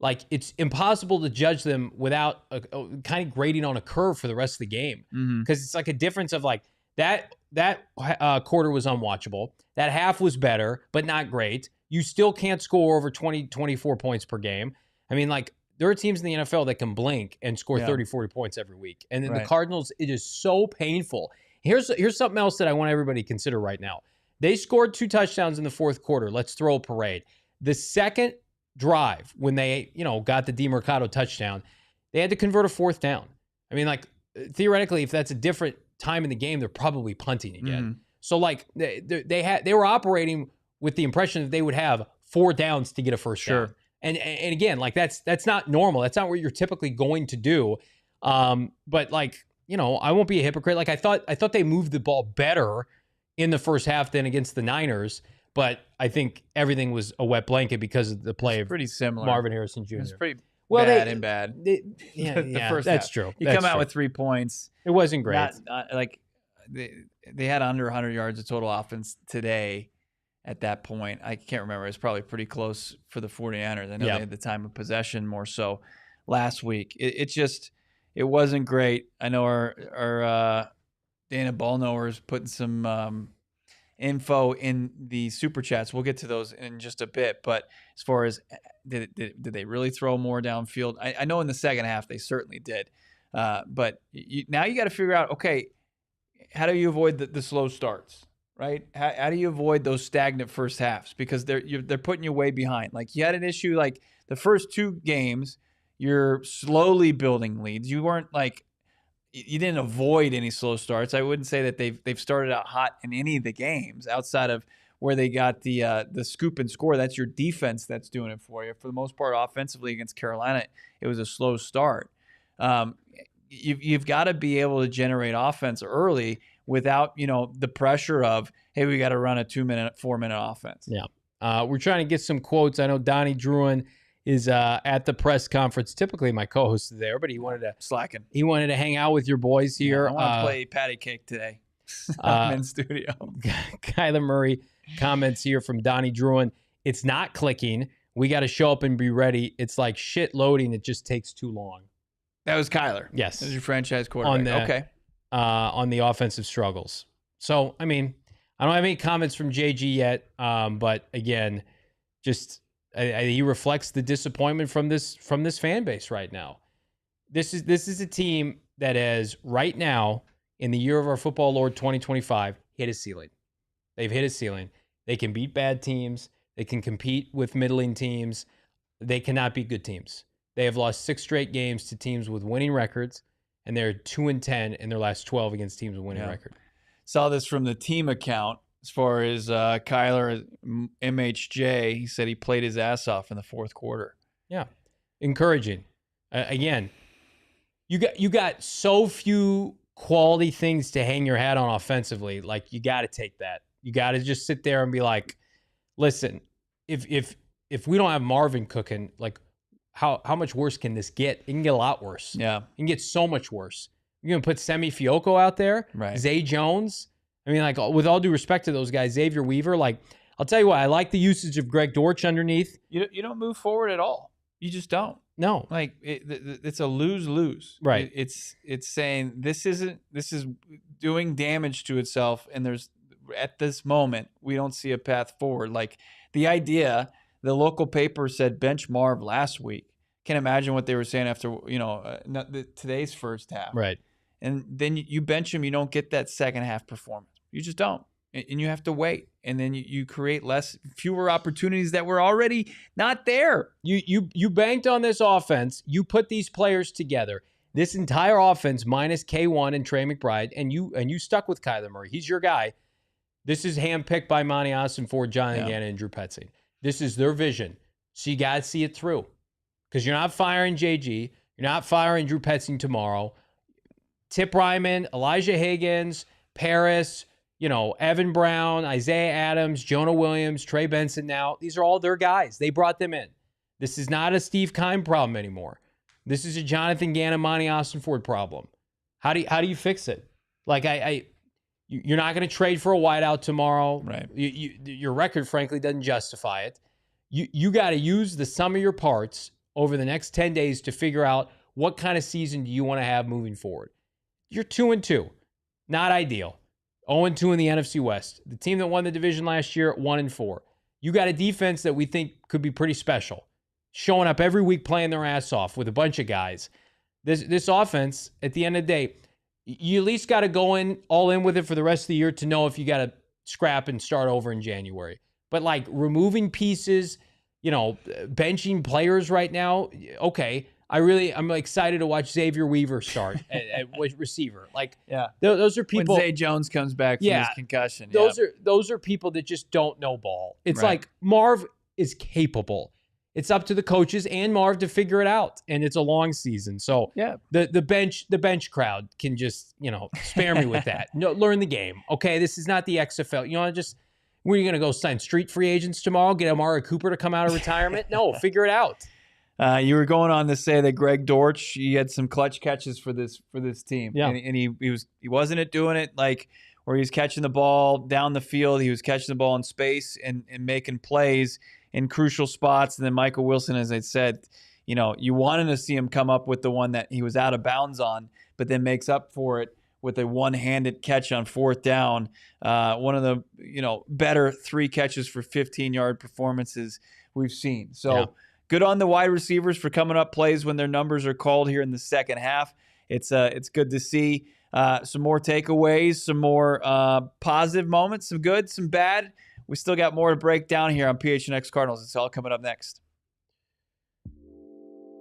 Speaker 2: Like, it's impossible to judge them without a kind of grading on a curve for the rest of the game, because it's like a difference of like that quarter was unwatchable. That half was better, but not great. You still can't score over 20, 24 points per game. I mean, like, there are teams in the NFL that can blink and score 30, 40 points every week. And then the Cardinals, it is so painful. Here's something else that I want everybody to consider right now. They scored 2 touchdowns in the fourth quarter. Let's throw a parade. The second drive, when they, got the DeMercado touchdown, they had to convert a 4th down. I mean, like, theoretically, if that's a different time in the game, they're probably punting again. So, like, they were operating with the impression that they would have 4 downs to get a first down. And again, like, that's not normal. That's not what you're typically going to do. But, like, I won't be a hypocrite. Like, I thought they moved the ball better in the first half than against the Niners, but I think everything was a wet blanket because of the play of
Speaker 1: pretty similar.
Speaker 2: Marvin Harrison Jr.
Speaker 1: It's pretty bad.
Speaker 2: The
Speaker 1: first
Speaker 2: that's
Speaker 1: half.
Speaker 2: true.
Speaker 1: You
Speaker 2: that's
Speaker 1: come out
Speaker 2: true.
Speaker 1: with 3 points.
Speaker 2: It wasn't great.
Speaker 1: They had under 100 yards of total offense today. At that point, I can't remember. It was probably pretty close for the 49ers. I know they had the time of possession more so last week. It wasn't great. I know our Dana Ballknower is putting some info in the super chats. We'll get to those in just a bit. But as far as did they really throw more downfield? I know in the second half they certainly did. But now you got to figure out, okay, how do you avoid the slow starts? right? How do you avoid those stagnant first halves? Because they're putting you way behind. Like you had an issue like the first 2 games, you're slowly building leads. You weren't like you didn't avoid any slow starts. I wouldn't say that they've started out hot in any of the games outside of where they got the scoop and score. That's your defense that's doing it for you. For the most part, offensively against Carolina, it was a slow start. You've got to be able to generate offense early without, the pressure of, hey, we got to run a 2-minute, 4-minute offense.
Speaker 2: Yeah. We're trying to get some quotes. I know Donnie Druin is at the press conference. Typically my co-host is there, but he wanted to
Speaker 1: slacking.
Speaker 2: He wanted to hang out with your boys here.
Speaker 1: Yeah, I want to play patty cake today. I'm in studio.
Speaker 2: Kyler Murray comments here from Donnie Druin. It's not clicking. We got to show up and be ready. It's like shit loading. It just takes too long.
Speaker 1: That was Kyler.
Speaker 2: Yes.
Speaker 1: That was your franchise quarterback.
Speaker 2: On the offensive struggles. So, I mean, I don't have any comments from JG yet. But again, just he reflects the disappointment from this fan base right now. This is a team that has right now, in the year of our football Lord 2025, hit a ceiling. They've hit a ceiling. They can beat bad teams. They can compete with middling teams. They cannot beat good teams. They have lost 6 straight games to teams with winning records, and they're 2-10 in their last 12 against teams with winning record.
Speaker 1: Saw this from the team account as far as Kyler MHJ. He said he played his ass off in the 4th quarter.
Speaker 2: Yeah, encouraging. Again, you got so few quality things to hang your hat on offensively. Like, you got to take that. You got to just sit there and be like, listen, if we don't have Marvin cooking, like, how much worse can this get? It can get a lot worse.
Speaker 1: Yeah.
Speaker 2: It can get so much worse. You're going to put Semi Fioco out there?
Speaker 1: Right.
Speaker 2: Zay Jones? I mean, like, with all due respect to those guys, Xavier Weaver, like, I'll tell you what, I like the usage of Greg Dortch underneath.
Speaker 1: You don't move forward at all. You just don't.
Speaker 2: No.
Speaker 1: Like, it's a lose-lose.
Speaker 2: Right.
Speaker 1: It's saying this is doing damage to itself, and at this moment, we don't see a path forward. Like, the idea, the local paper said bench Marv last week. Can't imagine what they were saying after, today's first half.
Speaker 2: Right.
Speaker 1: And then you bench him, you don't get that second half performance. You just don't. And you have to wait. And then you create fewer opportunities that were already not there.
Speaker 2: You banked on this offense. You put these players together. This entire offense minus K1 and Trey McBride, and you stuck with Kyler Murray. He's your guy. This is handpicked by Monty Ossenford, Jonathan Gannon, and Drew Petzing. This is their vision. So you got to see it through. Because you're not firing JG. You're not firing Drew Petzing tomorrow. Tip Ryman, Elijah Higgins, Paris, Evan Brown, Isaiah Adams, Jonah Williams, Trey Benson now. These are all their guys. They brought them in. This is not a Steve Keim problem anymore. This is a Jonathan Gannon, Monty Ossenford problem. How do you fix it? Like, you're not going to trade for a wideout tomorrow.
Speaker 1: Right.
Speaker 2: Your record, frankly, doesn't justify it. You got to use the sum of your parts over the next 10 days to figure out what kind of season do you want to have moving forward. You're 2-2. Not ideal. 0-2 in the NFC West. The team that won the division last year, 1-4. You got a defense that we think could be pretty special. Showing up every week, playing their ass off with a bunch of guys. This offense, at the end of the day, you at least got to go all in with it for the rest of the year to know if you got to scrap and start over in January. But like removing pieces, benching players right now, okay. I'm excited to watch Xavier Weaver start at receiver. Like, those are people.
Speaker 1: When Zay Jones comes back from his concussion.
Speaker 2: Those are people that just don't know ball. It's like Marv is capable. It's up to the coaches and Marv to figure it out, and it's a long season. So the bench crowd can just spare me with that. No, learn the game. Okay, this is not the XFL. Were you going to go sign street free agents tomorrow? Get Amari Cooper to come out of retirement? No, figure it out.
Speaker 1: You were going on to say that Greg Dortch, he had some clutch catches for this team.
Speaker 2: Yeah.
Speaker 1: And he wasn't doing it like where he's catching the ball down the field. He was catching the ball in space and making plays in crucial spots. And then Michael Wilson, as I said, you wanted to see him come up with the one that he was out of bounds on, but then makes up for it with a one-handed catch on 4th down. One of the better 3 catches for 15-yard performances we've seen. So good on the wide receivers for coming up plays when their numbers are called here in the second half. it's good to see some more takeaways, some more positive moments, some good, some bad. We still got more to break down here on PHNX Cardinals. It's all coming up next.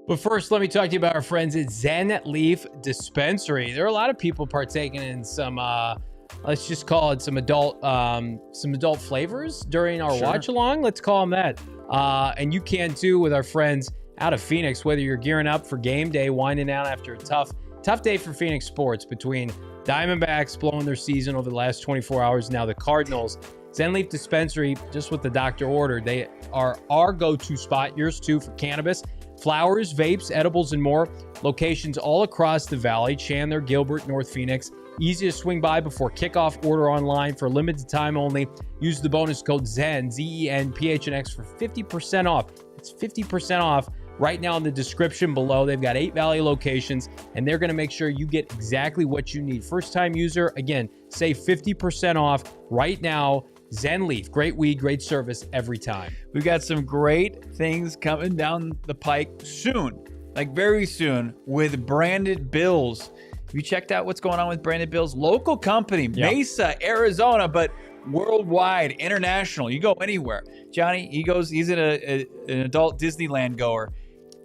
Speaker 2: But first, let me talk to you about our friends at Zen Leaf Dispensary. There are a lot of people partaking in some, let's just call it some adult flavors during our watch along. Let's call them that. And you can too with our friends out of Phoenix. Whether you're gearing up for game day, winding down after a tough day for Phoenix sports between Diamondbacks blowing their season over the last 24 hours. Now the Cardinals. Zen Leaf Dispensary, just what the doctor ordered. They are our go-to spot. Yours too for cannabis. Flowers, vapes, edibles, and more. Locations all across the valley. Chandler, Gilbert, North Phoenix. Easy to swing by before kickoff. Order online for limited time only. Use the bonus code ZEN, Z-E-N, PHNX for 50% off. It's 50% off right now in the description below. They've got 8 Valley locations, and they're going to make sure you get exactly what you need. First-time user, again, save 50% off right now. Zen Leaf, great weed, great service every time.
Speaker 1: We've got some great things coming down the pike soon, like very soon, with Branded Bills. Have you checked out what's going on with Branded Bills? Local company, Mesa, Arizona, but worldwide, international. You go anywhere. Johnny, he's an adult Disneyland goer.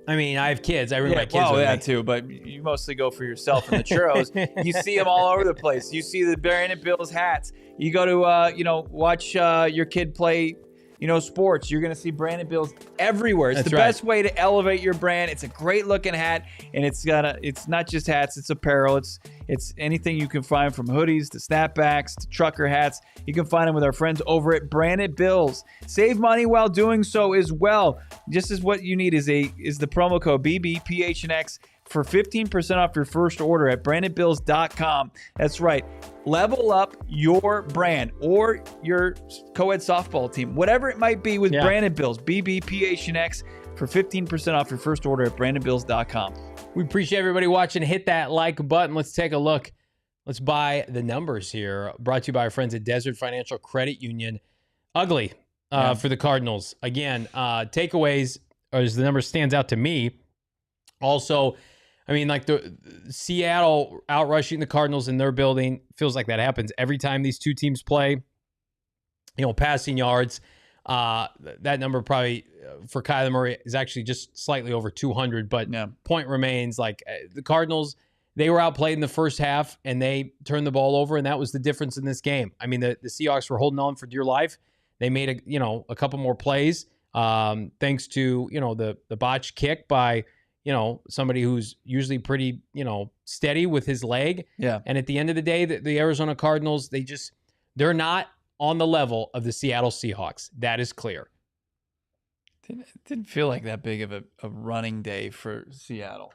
Speaker 2: I mean, I have kids. I bring my kids with me.
Speaker 1: Too, but you mostly go for yourself and the churros. You see them all over the place. You see the Branded Bills hats. You go to, watch your kid play, sports. You're going to see Branded Bills everywhere. It's the best way to elevate your brand. It's a great looking hat, and it's not just hats. It's apparel. It's anything you can find, from hoodies to snapbacks to trucker hats. You can find them with our friends over at Branded Bills. Save money while doing so as well. Just as what you need is the promo code BBPHNX for 15% off your first order at brandedbills.com. That's right. Level up your brand or your co-ed softball team, whatever it might be, with Branded Bills. BBPHNX for 15% off your first order at brandedbills.com.
Speaker 2: We appreciate everybody watching. Hit that like button. Let's take a look. Let's buy the numbers here. Brought to you by our friends at Desert Financial Credit Union. Ugly for the Cardinals. Again, takeaways, as the number stands out to me. Also, I mean, like the Seattle outrushing the Cardinals in their building, feels like that happens every time these two teams play. Passing yards, that number probably for Kyler Murray is actually just slightly over 200, but point remains, like the Cardinals, they were outplayed in the first half and they turned the ball over, and that was the difference in this game. I mean, the Seahawks were holding on for dear life. They made a couple more plays thanks to the botched kick by somebody who's usually pretty, steady with his leg.
Speaker 1: Yeah.
Speaker 2: And at the end of the day, the Arizona Cardinals, they're not on the level of the Seattle Seahawks. That is clear.
Speaker 1: It didn't feel like that big of a running day for Seattle.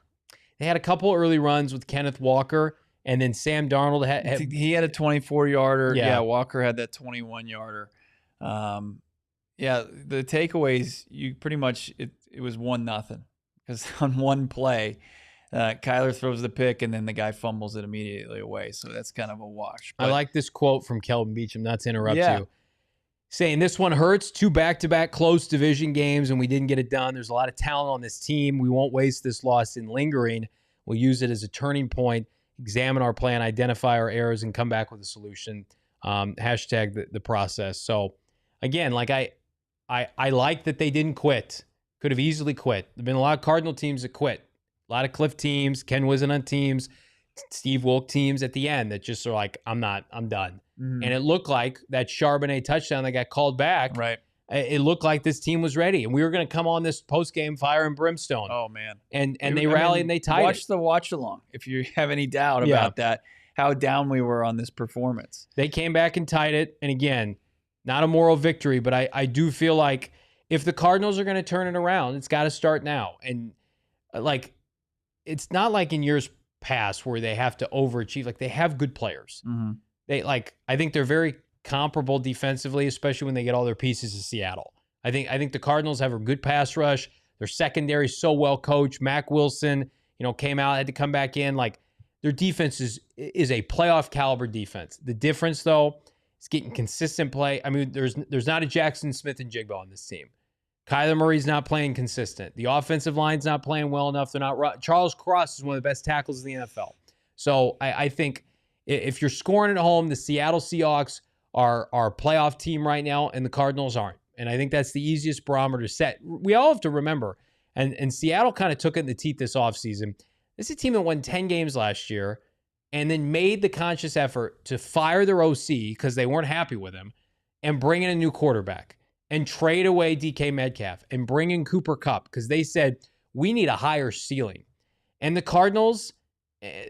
Speaker 2: They had a couple early runs with Kenneth Walker, and then Sam Darnold
Speaker 1: he had a 24-yarder. Yeah, Walker had that 21-yarder. The takeaways, you pretty much, it was 1-0. Because on one play, Kyler throws the pick, and then the guy fumbles it immediately away. So that's kind of a wash.
Speaker 2: But I like this quote from Kelvin Beachum, not to interrupt you, saying, "This one hurts. 2 back-to-back close division games, and we didn't get it done. There's a lot of talent on this team. We won't waste this loss in lingering. We'll use it as a turning point, examine our plan, identify our errors, and come back with a solution. Hashtag the process." So, again, like I like that they didn't quit. Could have easily quit. There have been a lot of Cardinal teams that quit. A lot of Cliff teams, Ken Whisenhunt teams, Steve Wilk teams at the end that just are like, I'm done. Mm-hmm. And it looked like that Charbonnet touchdown that got called back.
Speaker 1: Right.
Speaker 2: It looked like this team was ready. And we were going to come on this post-game fire and brimstone.
Speaker 1: Oh, man.
Speaker 2: And they rallied and they tied
Speaker 1: Watch the watch-along if you have any doubt about that, how down we were on this performance.
Speaker 2: They came back and tied it. And again, not a moral victory, but I do feel like if the Cardinals are going to turn it around, it's got to start now. And it's not like in years past where they have to overachieve. Like, they have good players.
Speaker 1: Mm-hmm.
Speaker 2: I think they're very comparable defensively, especially when they get all their pieces to Seattle. I think the Cardinals have a good pass rush. Their secondary is so well coached. Mac Wilson, came out, had to come back in. Like, their defense is a playoff caliber defense. The difference, though, is getting consistent play. I mean, there's not a Jackson Smith and Jigba on this team. Kyler Murray's not playing consistent. The offensive line's not playing well enough. They're not. Charles Cross is one of the best tackles in the NFL. So I think if you're scoring at home, the Seattle Seahawks are a playoff team right now, and the Cardinals aren't. And I think that's the easiest barometer to set. We all have to remember, and Seattle kind of took it in the teeth this offseason. This is a team that won 10 games last year and then made the conscious effort to fire their OC because they weren't happy with him and bring in a new quarterback and trade away DK Metcalf and bring in Cooper Kupp because they said, we need a higher ceiling. And the Cardinals,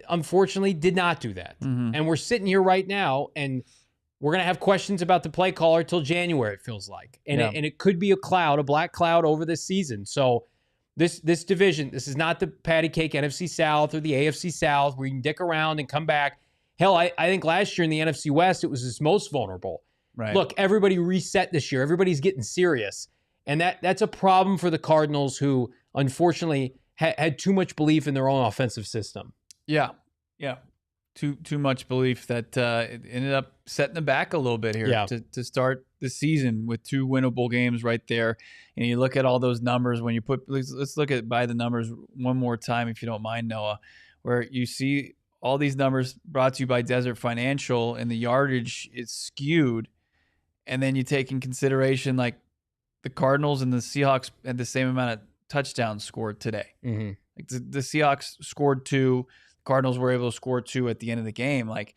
Speaker 2: unfortunately, did not do that. Mm-hmm. And we're sitting here right now, and we're going to have questions about the play caller till January, it feels like. And, it could be a black cloud over this season. So this division, this is not the patty cake NFC South or the AFC South where you can dick around and come back. Hell, I think last year in the NFC West, it was its most vulnerable.
Speaker 1: Right.
Speaker 2: Look, everybody reset this year. Everybody's getting serious. And that's a problem for the Cardinals who, unfortunately, had too much belief in their own offensive system.
Speaker 1: Yeah. Too much belief that it ended up setting them back a little bit here to start the season with 2 winnable games right there. And you look at all those numbers when you let's look at by the numbers one more time, if you don't mind, Noah, where you see all these numbers brought to you by Desert Financial and the yardage is skewed. And then you take in consideration like the Cardinals and the Seahawks had the same amount of touchdowns scored today. Mm-hmm. Like the Seahawks scored 2. Cardinals were able to score 2 at the end of the game. Like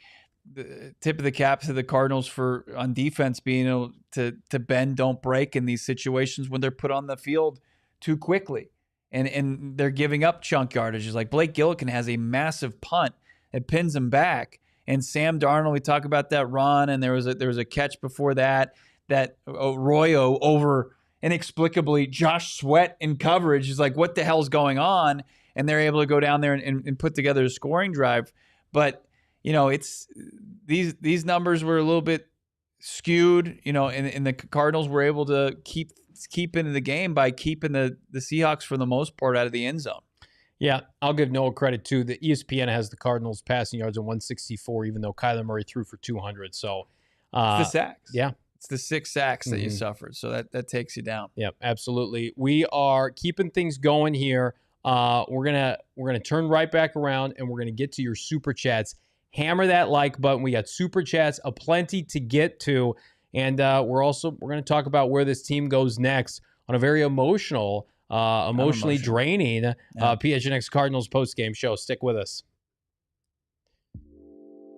Speaker 1: the tip of the cap to the Cardinals for on defense being able to bend, don't break in these situations when they're put on the field too quickly. And they're giving up chunk yardages. Like Blake Gillikin has a massive punt that pins him back. And Sam Darnold, we talk about that run, and there was a catch before that Arroyo over inexplicably Josh Sweat in coverage is like, what the hell's going on? And they're able to go down there and put together a scoring drive. But, it's these numbers were a little bit skewed, and the Cardinals were able to keep into the game by keeping the Seahawks for the most part out of the end zone.
Speaker 2: Yeah, I'll give Noah credit too. The ESPN has the Cardinals passing yards at 164, even though Kyler Murray threw for 200. So
Speaker 1: it's the sacks.
Speaker 2: Yeah.
Speaker 1: It's the 6 sacks that you suffered. So that takes you down.
Speaker 2: Yeah, absolutely. We are keeping things going here. We're gonna turn right back around and we're gonna get to your super chats. Hammer that like button. We got super chats aplenty to get to, and we're gonna talk about where this team goes next on a very emotionally draining PHNX Cardinals postgame show. Stick with us.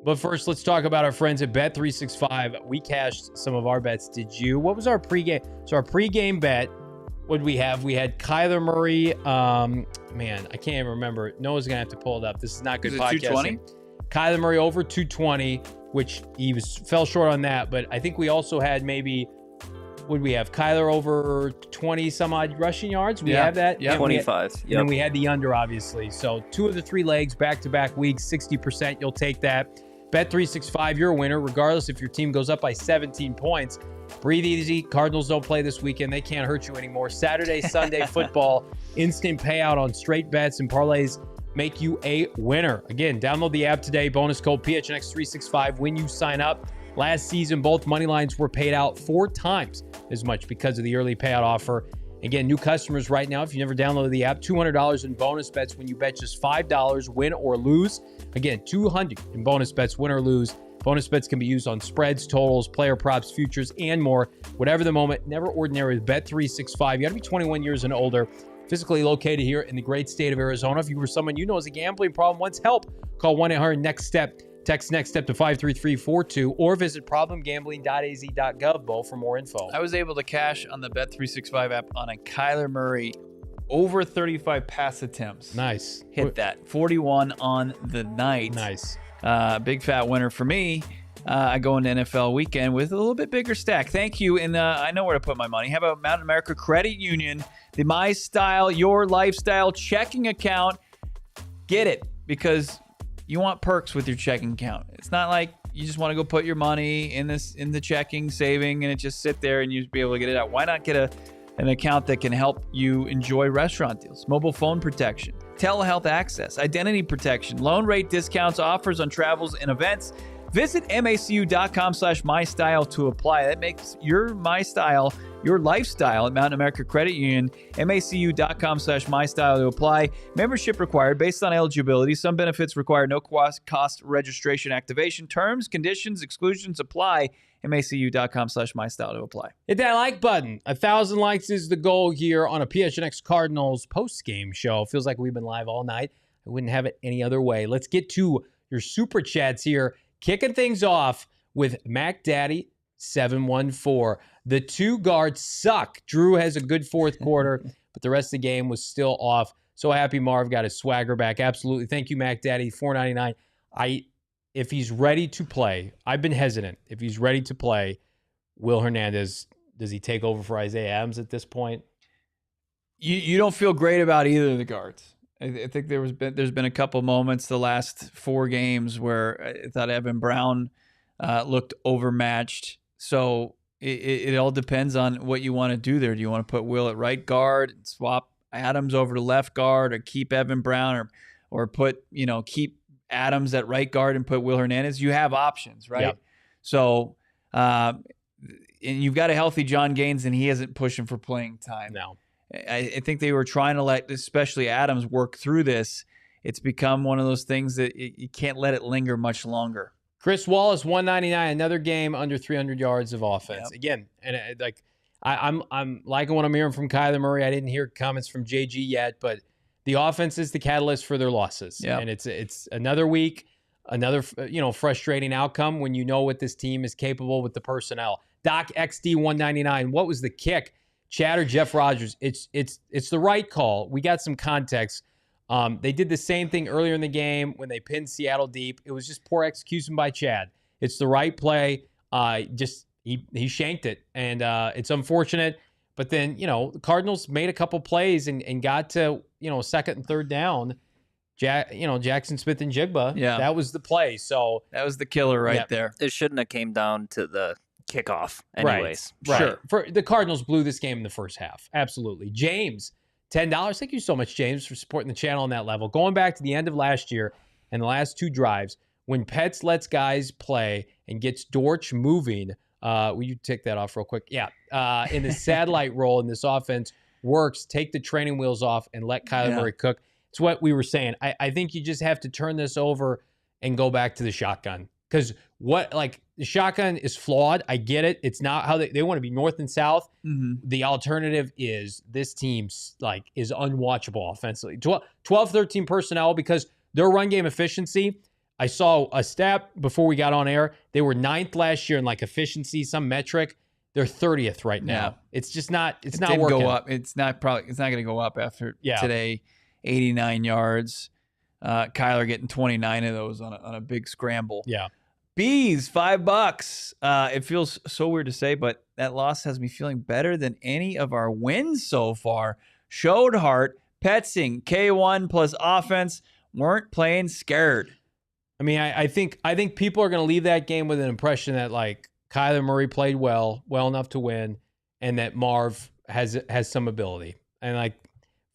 Speaker 2: But first, let's talk about our friends at Bet365. We cashed some of our bets. Did you? What was our pregame? So our pregame bet. What did we have? We had Kyler Murray. Man, I can't even remember. Noah's going to have to pull it up. This is not good podcasting. 220? Kyler Murray over 220, which he fell short on that. But I think we also had maybe, what did we have? Kyler over 20 some odd rushing yards. We have that.
Speaker 3: Yeah, 25.
Speaker 2: And then we had the under, obviously. So 2 of the 3 legs, back-to-back weeks, 60%. You'll take that. Bet365, you're a winner, regardless if your team goes up by 17 points. Breathe easy. Cardinals don't play this weekend. They can't hurt you anymore. Saturday, Sunday football, instant payout on straight bets and parlays make you a winner. Again, download the app today. Bonus code PHNX365 when you sign up. Last season, both money lines were paid out 4 times as much because of the early payout offer. Again, new customers right now, if you never downloaded the app, $200 in bonus bets when you bet just $5, win or lose. Again, $200 in bonus bets, win or lose. Bonus bets can be used on spreads, totals, player props, futures, and more. Whatever the moment, never ordinary with Bet365. You got to be 21 years and older. Physically located here in the great state of Arizona. If you were someone you know has a gambling problem, wants help, call 1-800-NEXT-STEP. Text Next Step to 53342 or visit problemgambling.az.gov for more info.
Speaker 1: I was able to cash on the Bet365 app on a Kyler Murray over 35 pass attempts.
Speaker 2: Nice.
Speaker 1: Hit that. 41 on the night.
Speaker 2: Nice.
Speaker 1: Big fat winner for me. I go into NFL weekend with a little bit bigger stack. Thank you. And I know where to put my money. How about Mountain America Credit Union, the My Style, Your Lifestyle checking account? Get it, because you want perks with your checking account. It's not like you just want to go put your money in the checking, saving, and it just sit there and you be able to get it out. Why not get an account that can help you enjoy restaurant deals, mobile phone protection, telehealth access, identity protection, loan rate discounts, offers on travels and events, Visit macu.com/mystyle to apply. That makes your MyStyle your lifestyle at Mountain America Credit Union. macu.com/mystyle to apply. Membership required based on eligibility. Some benefits require no cost registration activation. Terms, conditions, exclusions apply. macu.com/mystyle to apply.
Speaker 2: Hit that like button. 1,000 likes is the goal here on a PHNX Cardinals post-game show. Feels like we've been live all night. I wouldn't have it any other way. Let's get to your super chats here. Kicking things off with Mac Daddy 714. The two guards suck. Drew has a good fourth quarter, but the rest of the game was still off. So happy Marv got his swagger back. Absolutely. Thank you, Mac Daddy. $4.99. If he's ready to play, I've been hesitant. If he's ready to play, Will Hernandez, does he take over for Isaiah Adams at this point?
Speaker 1: You don't feel great about either of the guards. I think there's been a couple moments the last 4 games where I thought Evan Brown looked overmatched. So it all depends on what you want to do there. Do you want to put Will at right guard and swap Adams over to left guard, or keep Evan Brown, or keep Adams at right guard and put Will Hernandez? You have options, right? Yep. So, and you've got a healthy John Gaines, and he isn't pushing for playing time.
Speaker 2: No.
Speaker 1: I think they were trying to let, especially Adams, work through this. It's become one of those things that you can't let it linger much longer.
Speaker 2: Chris Wallace, $199, another game under 300 yards of offense.
Speaker 1: Yep.
Speaker 2: Again, and I'm liking what I'm hearing from Kyler Murray. I didn't hear comments from JG yet, but the offense is the catalyst for their losses.
Speaker 1: Yep.
Speaker 2: And it's another week, another frustrating outcome when you know what this team is capable with the personnel. Doc XD 199. What was the kick? Chad or Jeff Rogers? It's the right call. We got some context. They did the same thing earlier in the game when they pinned Seattle deep. It was just poor execution by Chad. It's the right play. He shanked it, and it's unfortunate. But then, the Cardinals made a couple plays and got to, second and third down. Jackson Smith and Jigba.
Speaker 1: Yeah.
Speaker 2: That was the play. So
Speaker 1: that was the killer right there.
Speaker 3: It shouldn't have came down to the kickoff anyways.
Speaker 2: Right.
Speaker 1: Sure.
Speaker 2: For the Cardinals blew this game in the first half. Absolutely. James, $10. Thank you so much, James, for supporting the channel on that level. Going back to the end of last year and the last 2 drives, when Petz lets guys play and gets Dortch moving, will you take that off real quick? Yeah. In the satellite role in this offense works, take the training wheels off and let Kyler Murray cook. It's what we were saying. I think you just have to turn this over and go back to the shotgun. Because the shotgun is flawed. I get it. It's not how they want to be north and south.
Speaker 1: Mm-hmm.
Speaker 2: The alternative is this team's is unwatchable offensively. 12, 13 personnel, because their run game efficiency, I saw a stat before we got on air. They were 9th last year in efficiency, some metric. They're 30th right now.
Speaker 1: Yeah.
Speaker 2: It's just not. It's not
Speaker 1: didn't
Speaker 2: working.
Speaker 1: Go up. It's not going to go up after today. 89 yards. Kyler getting 29 of those on a big scramble.
Speaker 2: Yeah.
Speaker 1: Bees, $5. It feels so weird to say, but that loss has me feeling better than any of our wins so far. Showed heart. Petzing, K1 plus offense, weren't playing scared.
Speaker 2: I mean, I think people are going to leave that game with an impression that Kyler Murray played well enough to win, and that Marv has some ability. And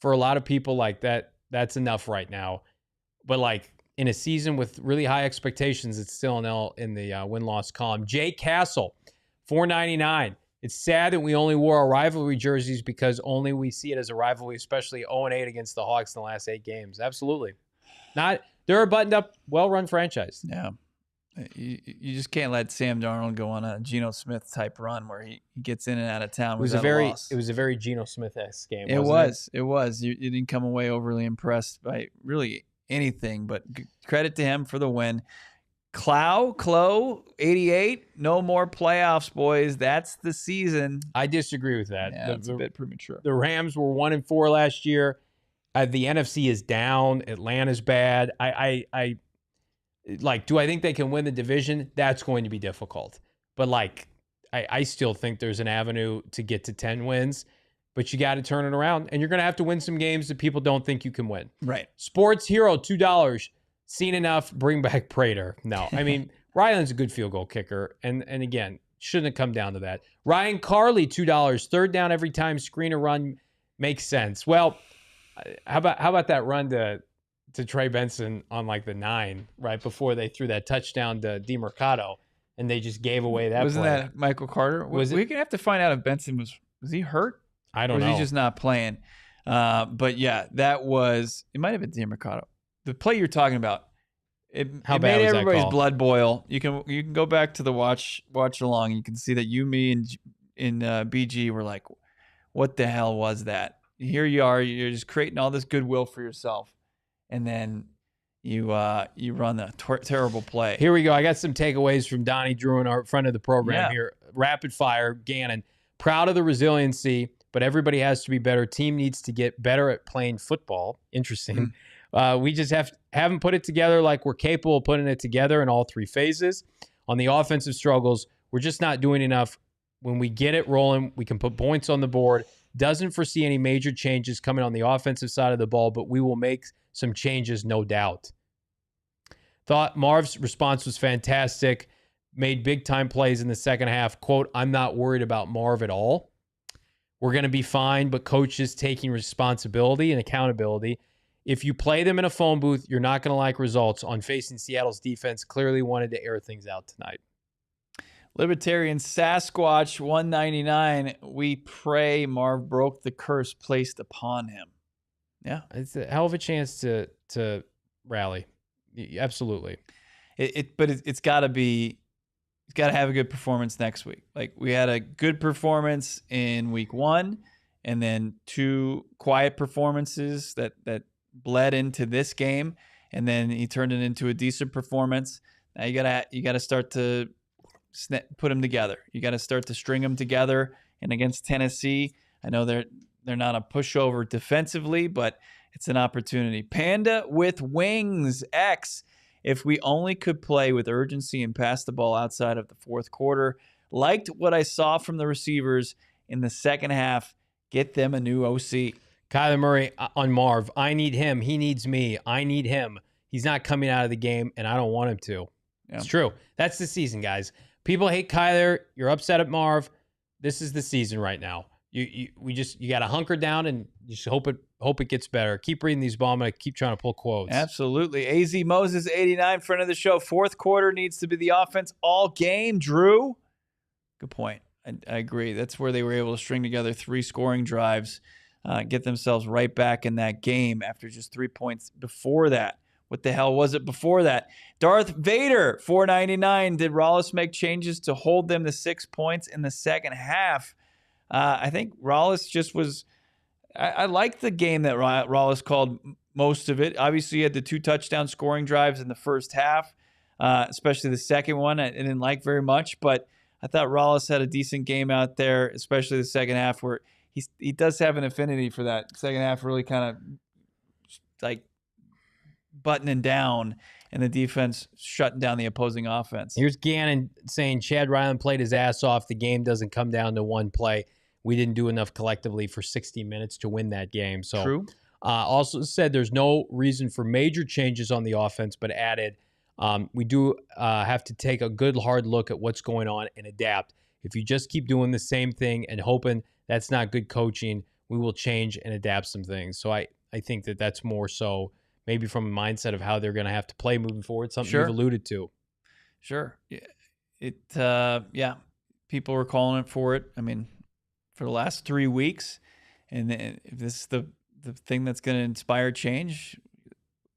Speaker 2: for a lot of people, that's enough right now. But in a season with really high expectations, it's still an L in the win-loss column. Jay Castle, $4.99. It's sad that we only wore our rivalry jerseys because only we see it as a rivalry, especially 0-8 against the Hawks in the last 8 games. Absolutely. They're a buttoned-up, well-run franchise.
Speaker 1: Yeah. You just can't let Sam Darnold go on a Geno Smith type run where he gets in and out of town.
Speaker 2: It was a very Geno Smith-esque game.
Speaker 1: It was. You didn't come away overly impressed by really anything, but credit to him for the win. Clow, 88. No more playoffs, boys. That's the season.
Speaker 2: I disagree with that.
Speaker 1: Yeah, it's a bit premature.
Speaker 2: The Rams were 1-4 last year. The NFC is down. Atlanta's bad. Do I think they can win the division? That's going to be difficult. But I still think there's an avenue to get to 10 wins. But you got to turn it around, and you're going to have to win some games that people don't think you can win.
Speaker 1: Right.
Speaker 2: Sports Hero, $2. Seen enough. Bring back Prater. No, I mean Ryland's a good field goal kicker, and again, shouldn't have come down to that. Ryan Carley, $2. Third down every time, screen or run makes sense. Well, how about that run to to Trey Benson on like the 9 right before they threw that touchdown to DeMercado, and they just gave away that
Speaker 1: Wasn't
Speaker 2: play.
Speaker 1: that Michael Carter?
Speaker 2: Was
Speaker 1: We're going to have to find out if Benson was he hurt?
Speaker 2: I don't
Speaker 1: or
Speaker 2: know.
Speaker 1: was he just not playing? But yeah, it might have been DeMercado. The play you're talking about, it
Speaker 2: How bad
Speaker 1: made
Speaker 2: was that
Speaker 1: everybody's
Speaker 2: call?
Speaker 1: blood boil. You can go back to the watch along. You can see that you, me, and BG were like, what the hell was that? Here you are, you're just creating all this goodwill for yourself, and then you run a terrible play.
Speaker 2: Here we go. I got some takeaways from Donnie Drew in our friend of the program here. Rapid fire, Gannon. Proud of the resiliency, but everybody has to be better. Team needs to get better at playing football. Interesting. We just haven't put it together like we're capable of putting it together in all 3 phases. On the offensive struggles, we're just not doing enough. When we get it rolling, we can put points on the board. Doesn't foresee any major changes coming on the offensive side of the ball, but we will make some changes, no doubt. Thought Marv's response was fantastic. Made big-time plays in the second half. Quote, I'm not worried about Marv at all. We're going to be fine, but coaches taking responsibility and accountability. If you play them in a phone booth, you're not going to like results. On facing Seattle's defense, clearly wanted to air things out tonight.
Speaker 1: Libertarian Sasquatch 199. We pray Marv broke the curse placed upon him. Yeah,
Speaker 2: It's a hell of a chance to rally. Absolutely.
Speaker 1: But it's got to be. He's got to have a good performance next week. Like, we had a good performance in week 1, and then 2 quiet performances that bled into this game, and then he turned it into a decent performance. Now you gotta start to put them together. You got to start to string them together. And against Tennessee, I know they're not a pushover defensively, but it's an opportunity. Panda with Wings X. If we only could play with urgency and pass the ball outside of the fourth quarter. Liked what I saw from the receivers in the second half. Get them a new OC.
Speaker 2: Kyler Murray on Marv. I need him. He needs me. I need him. He's not coming out of the game, and I don't want him to. Yeah. It's true. That's the season, guys. People hate Kyler. You're upset at Marv. This is the season right now. You got to hunker down and just hope it gets better. Keep reading these balls. I'm going to keep trying to pull quotes.
Speaker 1: Absolutely. AZ Moses 89, friend of the show. Fourth quarter needs to be the offense all game. Drew, good point. I agree. That's where they were able to string together 3 scoring drives, get themselves right back in that game after just 3 points before that. What the hell was it before that? Darth Vader, 499. Did Rollis make changes to hold them to 6 points in the second half? I think Rollis just was – I liked the game that Rollis called most of it. Obviously, he had the 2 touchdown scoring drives in the first half, especially the second one. I didn't like very much, but I thought Rollis had a decent game out there, especially the second half where he does have an affinity for that second half, really kind of like buttoning down and the defense shutting down the opposing offense.
Speaker 2: Here's Gannon saying Chad Ryland played his ass off. The game doesn't come down to one play. We didn't do enough collectively for 60 minutes to win that game. So,
Speaker 1: true.
Speaker 2: Also said there's no reason for major changes on the offense, but added we do have to take a good hard look at what's going on and adapt. If you just keep doing the same thing and hoping that's not good coaching, we will change and adapt some things. So I think that's more so maybe from a mindset of how they're going to have to play moving forward, something you've alluded to.
Speaker 1: Sure. People were calling it for it. I mean, for the last 3 weeks, and if this is the thing that's going to inspire change,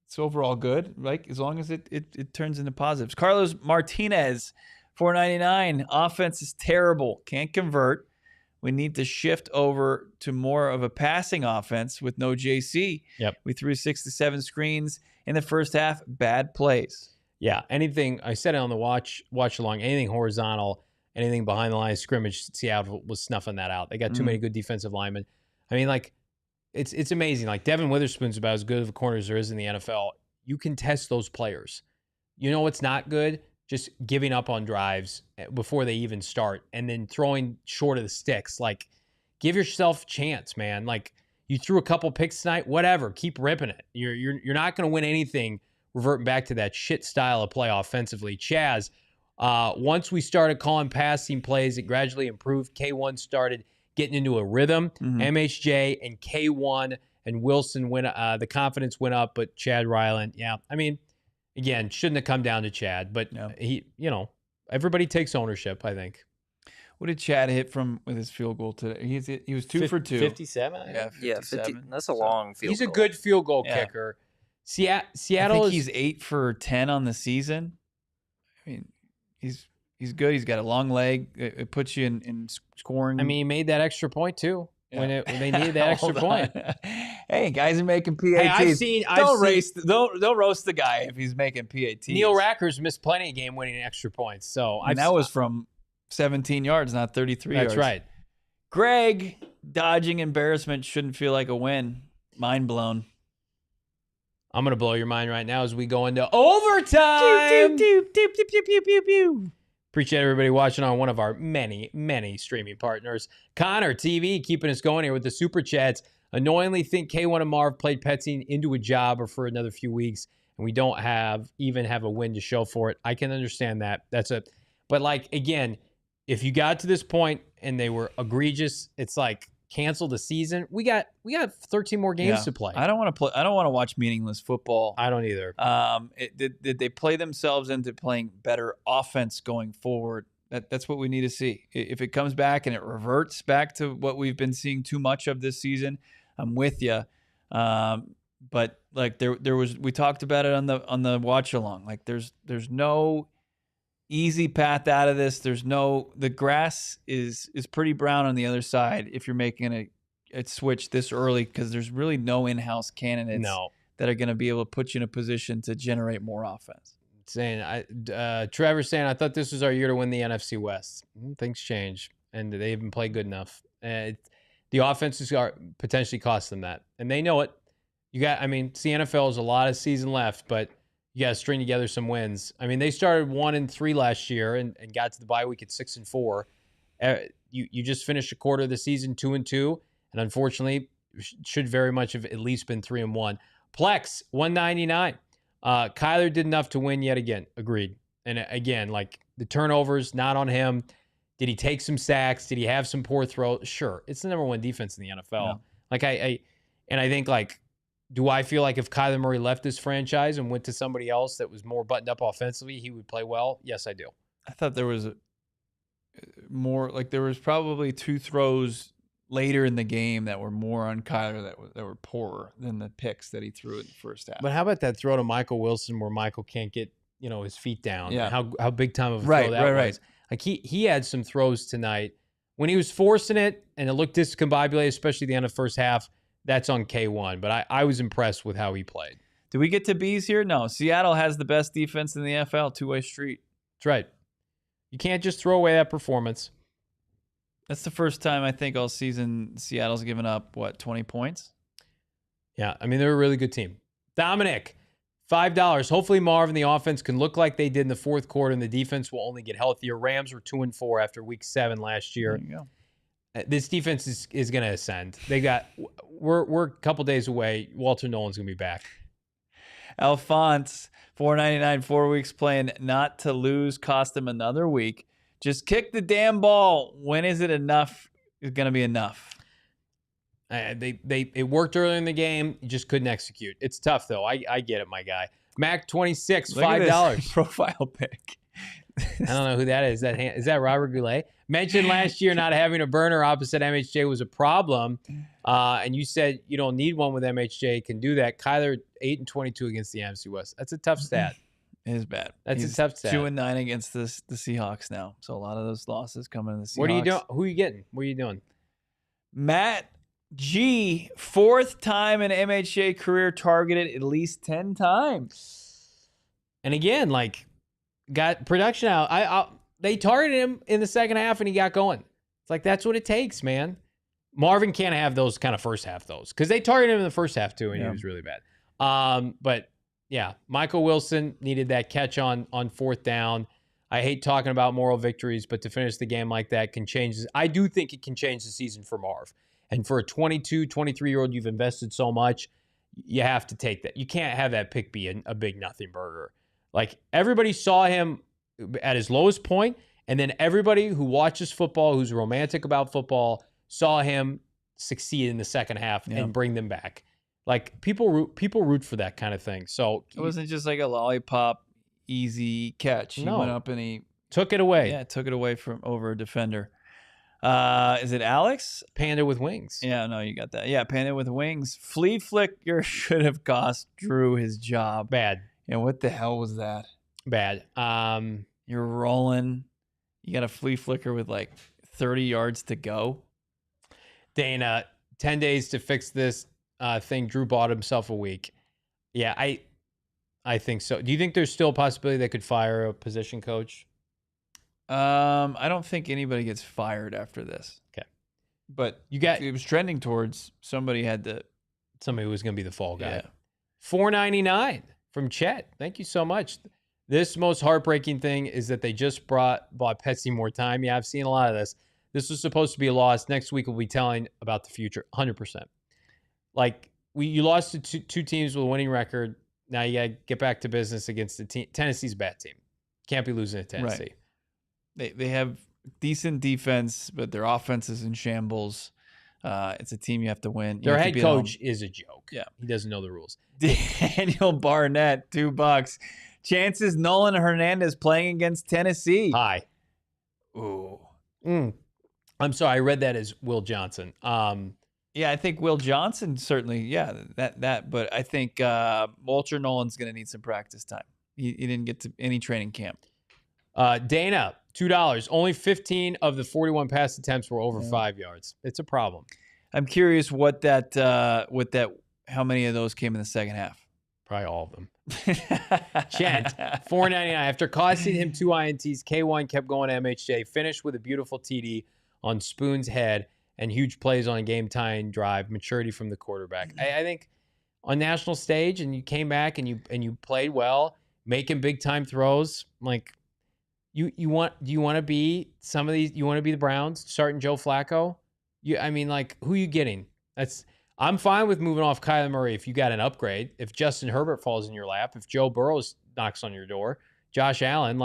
Speaker 1: it's overall good, right? As long as it turns into positives. Carlos Martinez, 499. Offense is terrible. Can't convert. We need to shift over to more of a passing offense with no JC.
Speaker 2: Yep.
Speaker 1: We threw 6 to 7 screens in the first half. Bad plays.
Speaker 2: Yeah. Anything, I said it on the watch along, anything horizontal, anything behind the line of scrimmage, Seattle was snuffing that out. They got too many good defensive linemen. I mean, like, it's amazing. Like, Devin Witherspoon's about as good of a corner as there is in the NFL. You can test those players. You know what's not good? Just giving up on drives before they even start and then throwing short of the sticks. Like, give yourself a chance, man. Like, you threw a couple picks tonight, whatever. Keep ripping it. You're not going to win anything reverting back to that shit style of play offensively. Chaz, once we started calling passing plays, it gradually improved. K1 started getting into a rhythm. MHJ and K1 and Wilson the confidence went up, but Chad Ryland, yeah. I mean, again, shouldn't have come down to Chad, but he, everybody takes ownership, I think.
Speaker 1: What did Chad hit with his field goal today? He was 2 for 2.
Speaker 2: 57?
Speaker 3: Yeah, 50. That's a long field goal.
Speaker 2: He's a good field goal kicker. Seattle
Speaker 1: I think he's 8 for 10 on the season. I mean, he's good. He's got a long leg. It puts you in scoring.
Speaker 2: I mean, he made that extra point too when they needed that extra point.
Speaker 1: Hey, guys are making PATs.
Speaker 2: Hey,
Speaker 1: Don't roast the guy if he's making PATs.
Speaker 2: Neil Racker's missed plenty of game-winning extra points. So
Speaker 1: that was from 17 yards, not 33 yards.
Speaker 2: That's right.
Speaker 1: Greg, dodging embarrassment shouldn't feel like a win. Mind blown.
Speaker 2: I'm going to blow your mind right now as we go into overtime. Appreciate everybody watching on one of our many, many streaming partners. Connor TV keeping us going here with the Super Chats. Annoyingly think K1 and Marv played Petzing into a job or for another few weeks, and we don't even have a win to show for it. I can understand that. But like, again, if you got to this point and they were egregious, it's like cancel the season. We got 13 more games to play.
Speaker 1: I don't want to play. I don't want to watch meaningless football.
Speaker 2: I don't either.
Speaker 1: Did they play themselves into playing better offense going forward? That's what we need to see. If it comes back and it reverts back to what we've been seeing too much of this season, I'm with you. But like we talked about it on the watch along. Like there's no easy path out of this. The grass is pretty brown on the other side if you're making a switch this early, because there's really no in-house candidates that are going to be able to put you in a position to generate more offense.
Speaker 2: Trevor's saying, I thought this was our year to win the NFC West. Things change, and they haven't played good enough. The offenses are potentially cost them that, and they know it. The NFL is a lot of season left, but you got to string together some wins. I mean, they started 1-3 last year and got to the bye week at 6-4. You just finished a quarter of the season 2-2, and unfortunately, should very much have at least been 3-1. Plex 199. Kyler did enough to win yet again. Agreed. And again, like the turnovers, not on him. Did he take some sacks? Did he have some poor throws? Sure, it's the number one defense in the NFL. Yeah. Like I think like. Do I feel like if Kyler Murray left this franchise and went to somebody else that was more buttoned up offensively, he would play well? Yes, I do.
Speaker 1: I thought there was there was probably 2 throws later in the game that were more on Kyler that were poorer than the picks that he threw in the first half.
Speaker 2: But how about that throw to Michael Wilson where Michael can't get his feet down?
Speaker 1: Yeah.
Speaker 2: How big time of a throw that was. Right. Like he had some throws tonight when he was forcing it and it looked discombobulated, especially the end of the first half. That's on K1, but I was impressed with how he played.
Speaker 1: Did we get to B's here? No. Seattle has the best defense in the NFL, two-way street.
Speaker 2: That's right. You can't just throw away that performance.
Speaker 1: That's the first time I think all season Seattle's given up, 20 points?
Speaker 2: Yeah, I mean, they're a really good team. Dominic, $5. Hopefully Marv and the offense can look like they did in the fourth quarter, and the defense will only get healthier. Rams were 2-4 after week 7 last year.
Speaker 1: There you go.
Speaker 2: This defense is going to ascend. We're a couple days away. Walter Nolan's going to be back.
Speaker 1: Alphonse, $4.99, 4 weeks playing not to lose, cost him another week. Just kick the damn ball. When is it enough? Is going to be enough.
Speaker 2: It worked earlier in the game. You just couldn't execute. It's tough though. I get it, my guy. Mac 26, $5.
Speaker 1: Profile pic.
Speaker 2: I don't know who that is. Is that Robert Goulet? Mentioned last year not having a burner opposite MHJ was a problem. And you said you don't need one with MHJ. Can do that. Kyler 8-22 against the NFC West. That's a tough stat.
Speaker 1: It is bad.
Speaker 2: He's a tough stat.
Speaker 1: 2-9 against the Seahawks now. So a lot of those losses coming in the Seahawks.
Speaker 2: What are you doing? Who are you getting? What are you doing?
Speaker 1: Matt G, 4th time in MHJ career, targeted at least 10 times.
Speaker 2: And again, got production out. They targeted him in the second half and he got going. It's like, that's what it takes, man. Marvin can't have those kind of first half because they targeted him in the first half too, and he was really bad. But yeah, Michael Wilson needed that catch on 4th down. I hate talking about moral victories, but to finish the game like that can change. I do think it can change the season for Marv. And for a 22, 23-year-old, you've invested so much, you have to take that. You can't have that pick be a big nothing burger. Like, everybody saw him at his lowest point, and then everybody who watches football, who's romantic about football, saw him succeed in the second half and bring them back. Like people root for that kind of thing. So
Speaker 1: it wasn't just like a lollipop easy catch. He went up and he
Speaker 2: took it away.
Speaker 1: Yeah, took it away from over a defender. Is it Alex?
Speaker 2: Panda with wings.
Speaker 1: Yeah, no, you got that. Yeah, Panda with wings. Flea flicker should have cost Drew his job.
Speaker 2: Bad.
Speaker 1: Yeah, what the hell was that?
Speaker 2: Bad.
Speaker 1: You're rolling. You got a flea flicker with like 30 yards to go.
Speaker 2: Dana, 10 days to fix this thing. Drew bought himself a week. Yeah, I think so. Do you think there's still a possibility they could fire a position coach?
Speaker 1: I don't think anybody gets fired after this.
Speaker 2: Okay.
Speaker 1: But it was trending towards somebody
Speaker 2: who was going to be the fall guy.
Speaker 1: Yeah.
Speaker 2: $4.99 from Chet. Thank you so much. This most heartbreaking thing is that they just bought Petzing more time. Yeah, I've seen a lot of this. This was supposed to be a loss. Next week we'll be telling about the future. 100%. Like you lost to two teams with a winning record. Now you got to get back to business against the team. Tennessee's a bad team. Can't be losing to Tennessee.
Speaker 1: Right. They have decent defense, but their offense is in shambles. It's a team you have to win.
Speaker 2: Their head coach is a joke.
Speaker 1: Yeah.
Speaker 2: He doesn't know the rules.
Speaker 1: Daniel Barnett, $2. Chances Nolan Hernandez playing against Tennessee.
Speaker 2: High.
Speaker 1: Ooh.
Speaker 2: I'm sorry. I read that as Will Johnson.
Speaker 1: Yeah, I think Will Johnson certainly. Yeah, that. But I think Walter Nolan's going to need some practice time. He didn't get to any training camp.
Speaker 2: Dana, $2. Only 15 of the 41 pass attempts were over 5 yards. It's a problem.
Speaker 1: I'm curious how many of those came in the second half.
Speaker 2: Probably all of them. Chant, $4.99. After costing him 2 INTs, K1 kept going to MHJ, finished with a beautiful TD on Spoon's head and huge plays on a game-tying drive, maturity from the quarterback. I think on national stage, and you came back and you played well, making big-time throws, like – do you want to be some of these? You want to be the Browns starting Joe Flacco? Who are you getting? I'm fine with moving off Kyler Murray if you got an upgrade. If Justin Herbert falls in your lap, if Joe Burrow knocks on your door, Josh Allen,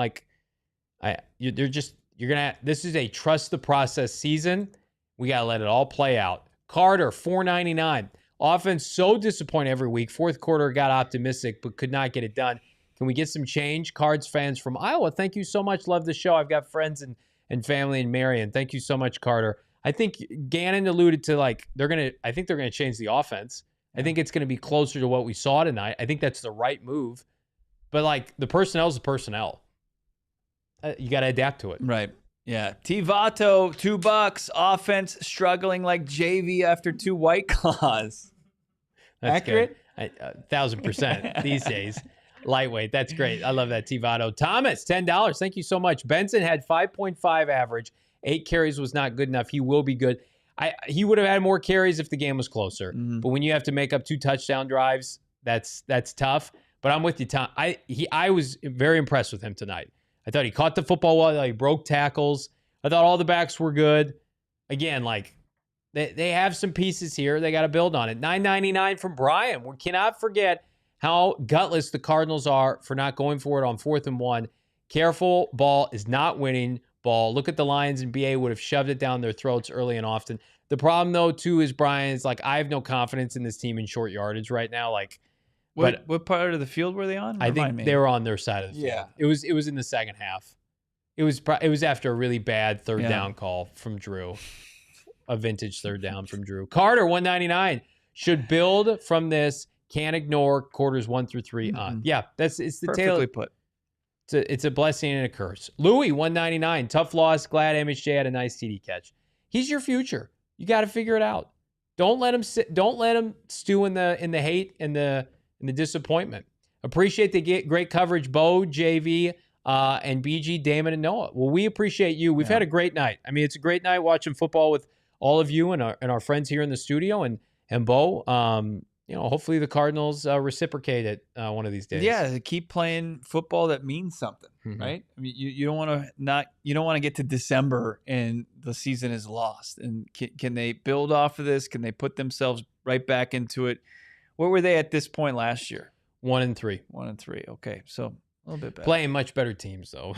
Speaker 2: this is a trust the process season. We gotta let it all play out. Carter, $4.99. Offense so disappointing every week. Fourth quarter got optimistic but could not get it done. Can we get some change? Cards fans from Iowa, thank you so much. Love the show. I've got friends and family in Marion. Thank you so much, Carter. I think Gannon alluded to I think they're gonna change the offense. I think it's gonna be closer to what we saw tonight. I think that's the right move. But the personnel's the personnel. You got to adapt to it.
Speaker 1: Right. Yeah. T-Vato, $2. Offense struggling like JV after 2 White Claws.
Speaker 2: That's
Speaker 1: accurate?
Speaker 2: 1,000% these days. Lightweight. That's great. I love that, T-Vato. Thomas, $10. Thank you so much. Benson had 5.5 average. 8 carries was not good enough. He will be good. He would have had more carries if the game was closer. Mm-hmm. But when you have to make up 2 touchdown drives, that's tough. But I'm with you, Tom. I was very impressed with him tonight. I thought he caught the football well. He broke tackles. I thought all the backs were good. Again, they have some pieces here. They got to build on it. $9.99 from Brian. We cannot forget how gutless the Cardinals are for not going for it on 4th and 1. Careful ball is not winning ball. Look at the Lions, and BA would have shoved it down their throats early and often. The problem, though, too, is Brian is I have no confidence in this team in short yardage right now.
Speaker 1: What part of the field were they on?
Speaker 2: I think they were on their side of the field. It was in the second half. It was after a really bad third down call from Drew. A vintage third down from Drew. Carter, $1.99. Should build from this. Can't ignore quarters 1 through 3 on. Yeah, it's the
Speaker 1: perfectly put.
Speaker 2: It's a blessing and a curse. Louis, $1.99. Tough loss. Glad MHJ had a nice TD catch. He's your future. You got to figure it out. Don't let him sit. Don't let him stew in the hate and the disappointment. Appreciate the great coverage, Bo, JV, and BG, Damon, and Noah. Well, we appreciate you. We've had a great night. I mean, it's a great night watching football with all of you and our friends here in the studio. And Bo, hopefully the Cardinals reciprocate it one of these days.
Speaker 1: Yeah, keep playing football that means something, right? I mean, you don't want to get to December and the season is lost. And can they build off of this? Can they put themselves right back into it? Where were they at this point last year?
Speaker 2: 1-3.
Speaker 1: 1-3. Okay, so a little bit better.
Speaker 2: Playing much better teams though.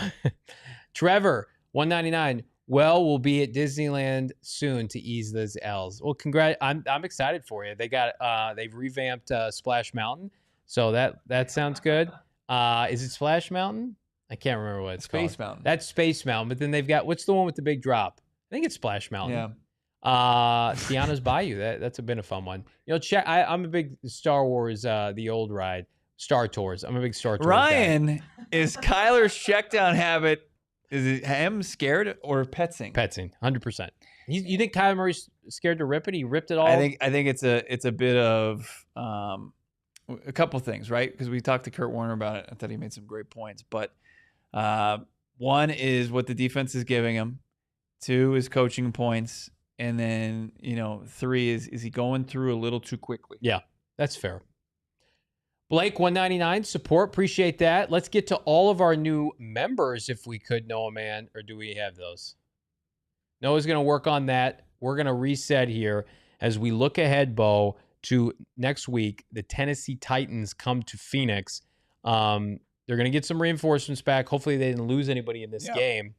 Speaker 2: Trevor, $1.99. Well, we'll be at Disneyland soon to ease those L's. Well, I'm excited for you. They've revamped Splash Mountain, so that sounds good. Is it Splash Mountain? I can't remember what it's called.
Speaker 1: Space Mountain.
Speaker 2: That's Space Mountain. But then they've got, what's the one with the big drop? I think it's Splash Mountain.
Speaker 1: Yeah.
Speaker 2: Tiana's Bayou. That's been a fun one. I'm a big Star Wars, the old ride, Star Tours. I'm a big Star Tours
Speaker 1: Ryan,
Speaker 2: guy.
Speaker 1: is Kyler's checkdown habit, is it him scared or Petzing?
Speaker 2: Petzing, 100%. You think Kyler Murray's scared to rip it? He ripped it all?
Speaker 1: I think it's a bit of a couple things, right? Because we talked to Kurt Warner about it. I thought he made some great points. But one is what the defense is giving him. 2 is coaching points. And then, 3 is he going through a little too quickly?
Speaker 2: Yeah, that's fair. Blake, 199 support. Appreciate that. Let's get to all of our new members if we could, Noah, man. Or do we have those? Noah's going to work on that. We're going to reset here as we look ahead, Bo, to next week. The Tennessee Titans come to Phoenix. They're going to get some reinforcements back. Hopefully they didn't lose anybody in this game.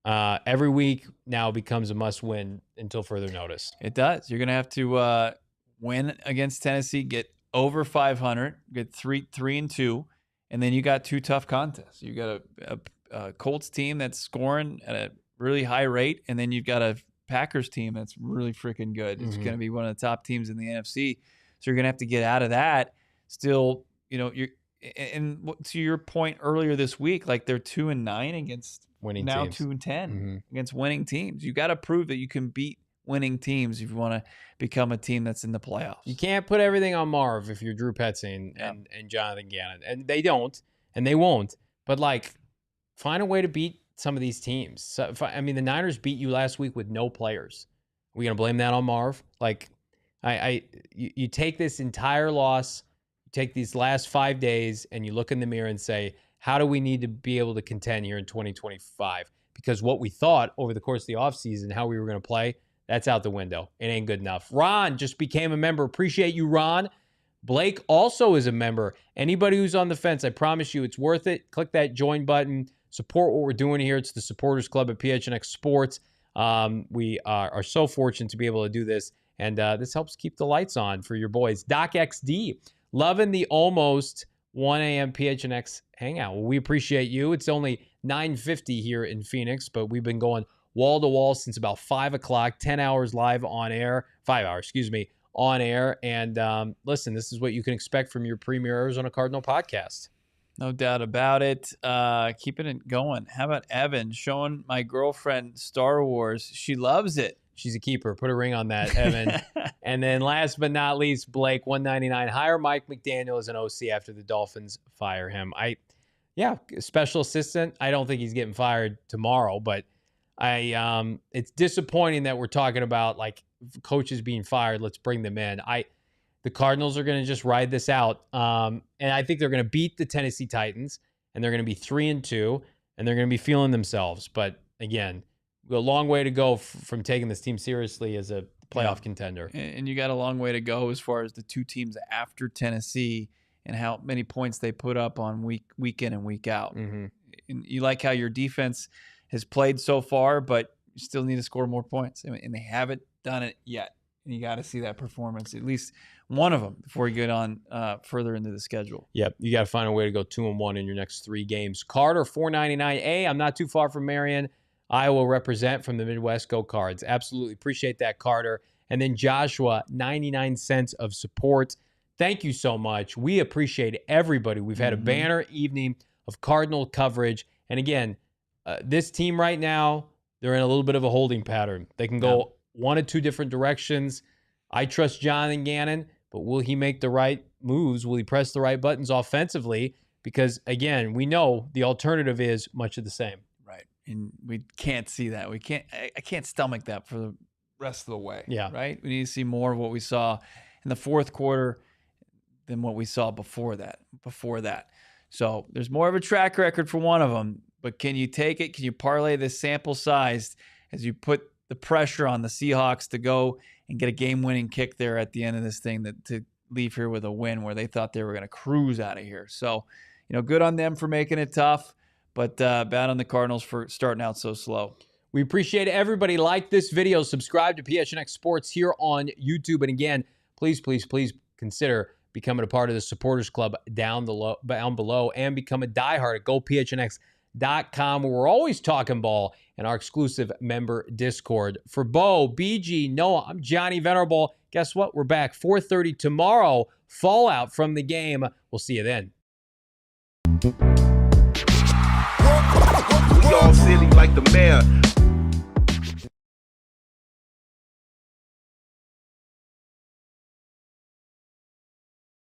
Speaker 2: Every week now becomes a must-win until further notice.
Speaker 1: It does. You're going to have to win against Tennessee, get over 500, get 3-2, and then you got 2 tough contests. You got a Colts team that's scoring at a really high rate, and then you've got a Packers team that's really freaking good. It's going to be one of the top teams in the NFC. So you're going to have to get out of that. Still, you're and to your point earlier this week, like they're 2-9 against
Speaker 2: winning
Speaker 1: now
Speaker 2: teams.
Speaker 1: 2-10 against winning teams. You got to prove that you can beat winning teams if you want to become a team that's in the playoffs.
Speaker 2: You can't put everything on Marv if you're Drew Petzing and Jonathan Gannon. And they don't, and they won't. But, find a way to beat some of these teams. So, the Niners beat you last week with no players. Are we going to blame that on Marv? You take this entire loss, you take these last 5 days, and you look in the mirror and say, how do we need to be able to contend here in 2025? Because what we thought over the course of the offseason, how we were going to play, that's out the window. It ain't good enough. Ron just became a member. Appreciate you, Ron. Blake also is a member. Anybody who's on the fence, I promise you it's worth it. Click that join button. Support what we're doing here. It's the Supporters Club at PHNX Sports. We are so fortunate to be able to do this, and this helps keep the lights on for your boys. Doc XD, loving the almost 1 a.m. PHNX hangout. Well, we appreciate you. It's only 9:50 here in Phoenix, but we've been going wall to wall since about 5 o'clock, 10 hours live on air, 5 hours, on air. And listen, this is what you can expect from your premier Arizona Cardinal podcast.
Speaker 1: No doubt about it. Keeping it going. How about Evan showing my girlfriend Star Wars? She loves it.
Speaker 2: She's a keeper. Put a ring on that, Evan. And then last but not least, Blake, 199. Hire Mike McDaniel as an OC after the Dolphins fire him. Special assistant. I don't think he's getting fired tomorrow, but it's disappointing that we're talking about coaches being fired. Let's bring them in. The Cardinals are going to just ride this out. And I think they're going to beat the Tennessee Titans, and they're going to be 3-2, and they're going to be feeling themselves. But again, a long way to go from taking this team seriously as a playoff contender.
Speaker 1: And you got a long way to go as far as the 2 teams after Tennessee and how many points they put up on week in and week out.
Speaker 2: Mm-hmm.
Speaker 1: And you like how your defense has played so far, but you still need to score more points. And they haven't done it yet. And you got to see that performance, at least one of them, before you get on further into the schedule.
Speaker 2: Yep, you got to find a way to go 2-1 in your next 3 games. Carter, 499. I'm not too far from Marion. I will represent from the Midwest. Go Cards. Absolutely appreciate that, Carter. And then Joshua, 99 cents of support. Thank you so much. We appreciate everybody. We've had a banner evening of Cardinal coverage. And again, this team right now, they're in a little bit of a holding pattern. They can go one of 2 different directions. I trust Jonathan Gannon, but will he make the right moves? Will he press the right buttons offensively? Because, again, we know the alternative is much of the same.
Speaker 1: Right. And we can't see that. I can't stomach that for the rest of the way.
Speaker 2: Yeah.
Speaker 1: Right? We need to see more of what we saw in the fourth quarter than what we saw before that. So there's more of a track record for one of them, but can you take it? Can you parlay this sample size as you put the pressure on the Seahawks to go and get a game-winning kick there at the end of this thing to leave here with a win where they thought they were going to cruise out of here? So, good on them for making it tough, but bad on the Cardinals for starting out so slow.
Speaker 2: We appreciate everybody. Like this video, subscribe to PHNX Sports here on YouTube. And again, please consider becoming a part of the supporters club down below and become a diehard at gophnx.com, where we're always talking ball in our exclusive member Discord. For Bo, BG, Noah, I'm Johnny Venerable. Guess what? We're back 4:30 tomorrow. Fallout from the game. We'll see you then.
Speaker 4: We all silly like the mayor.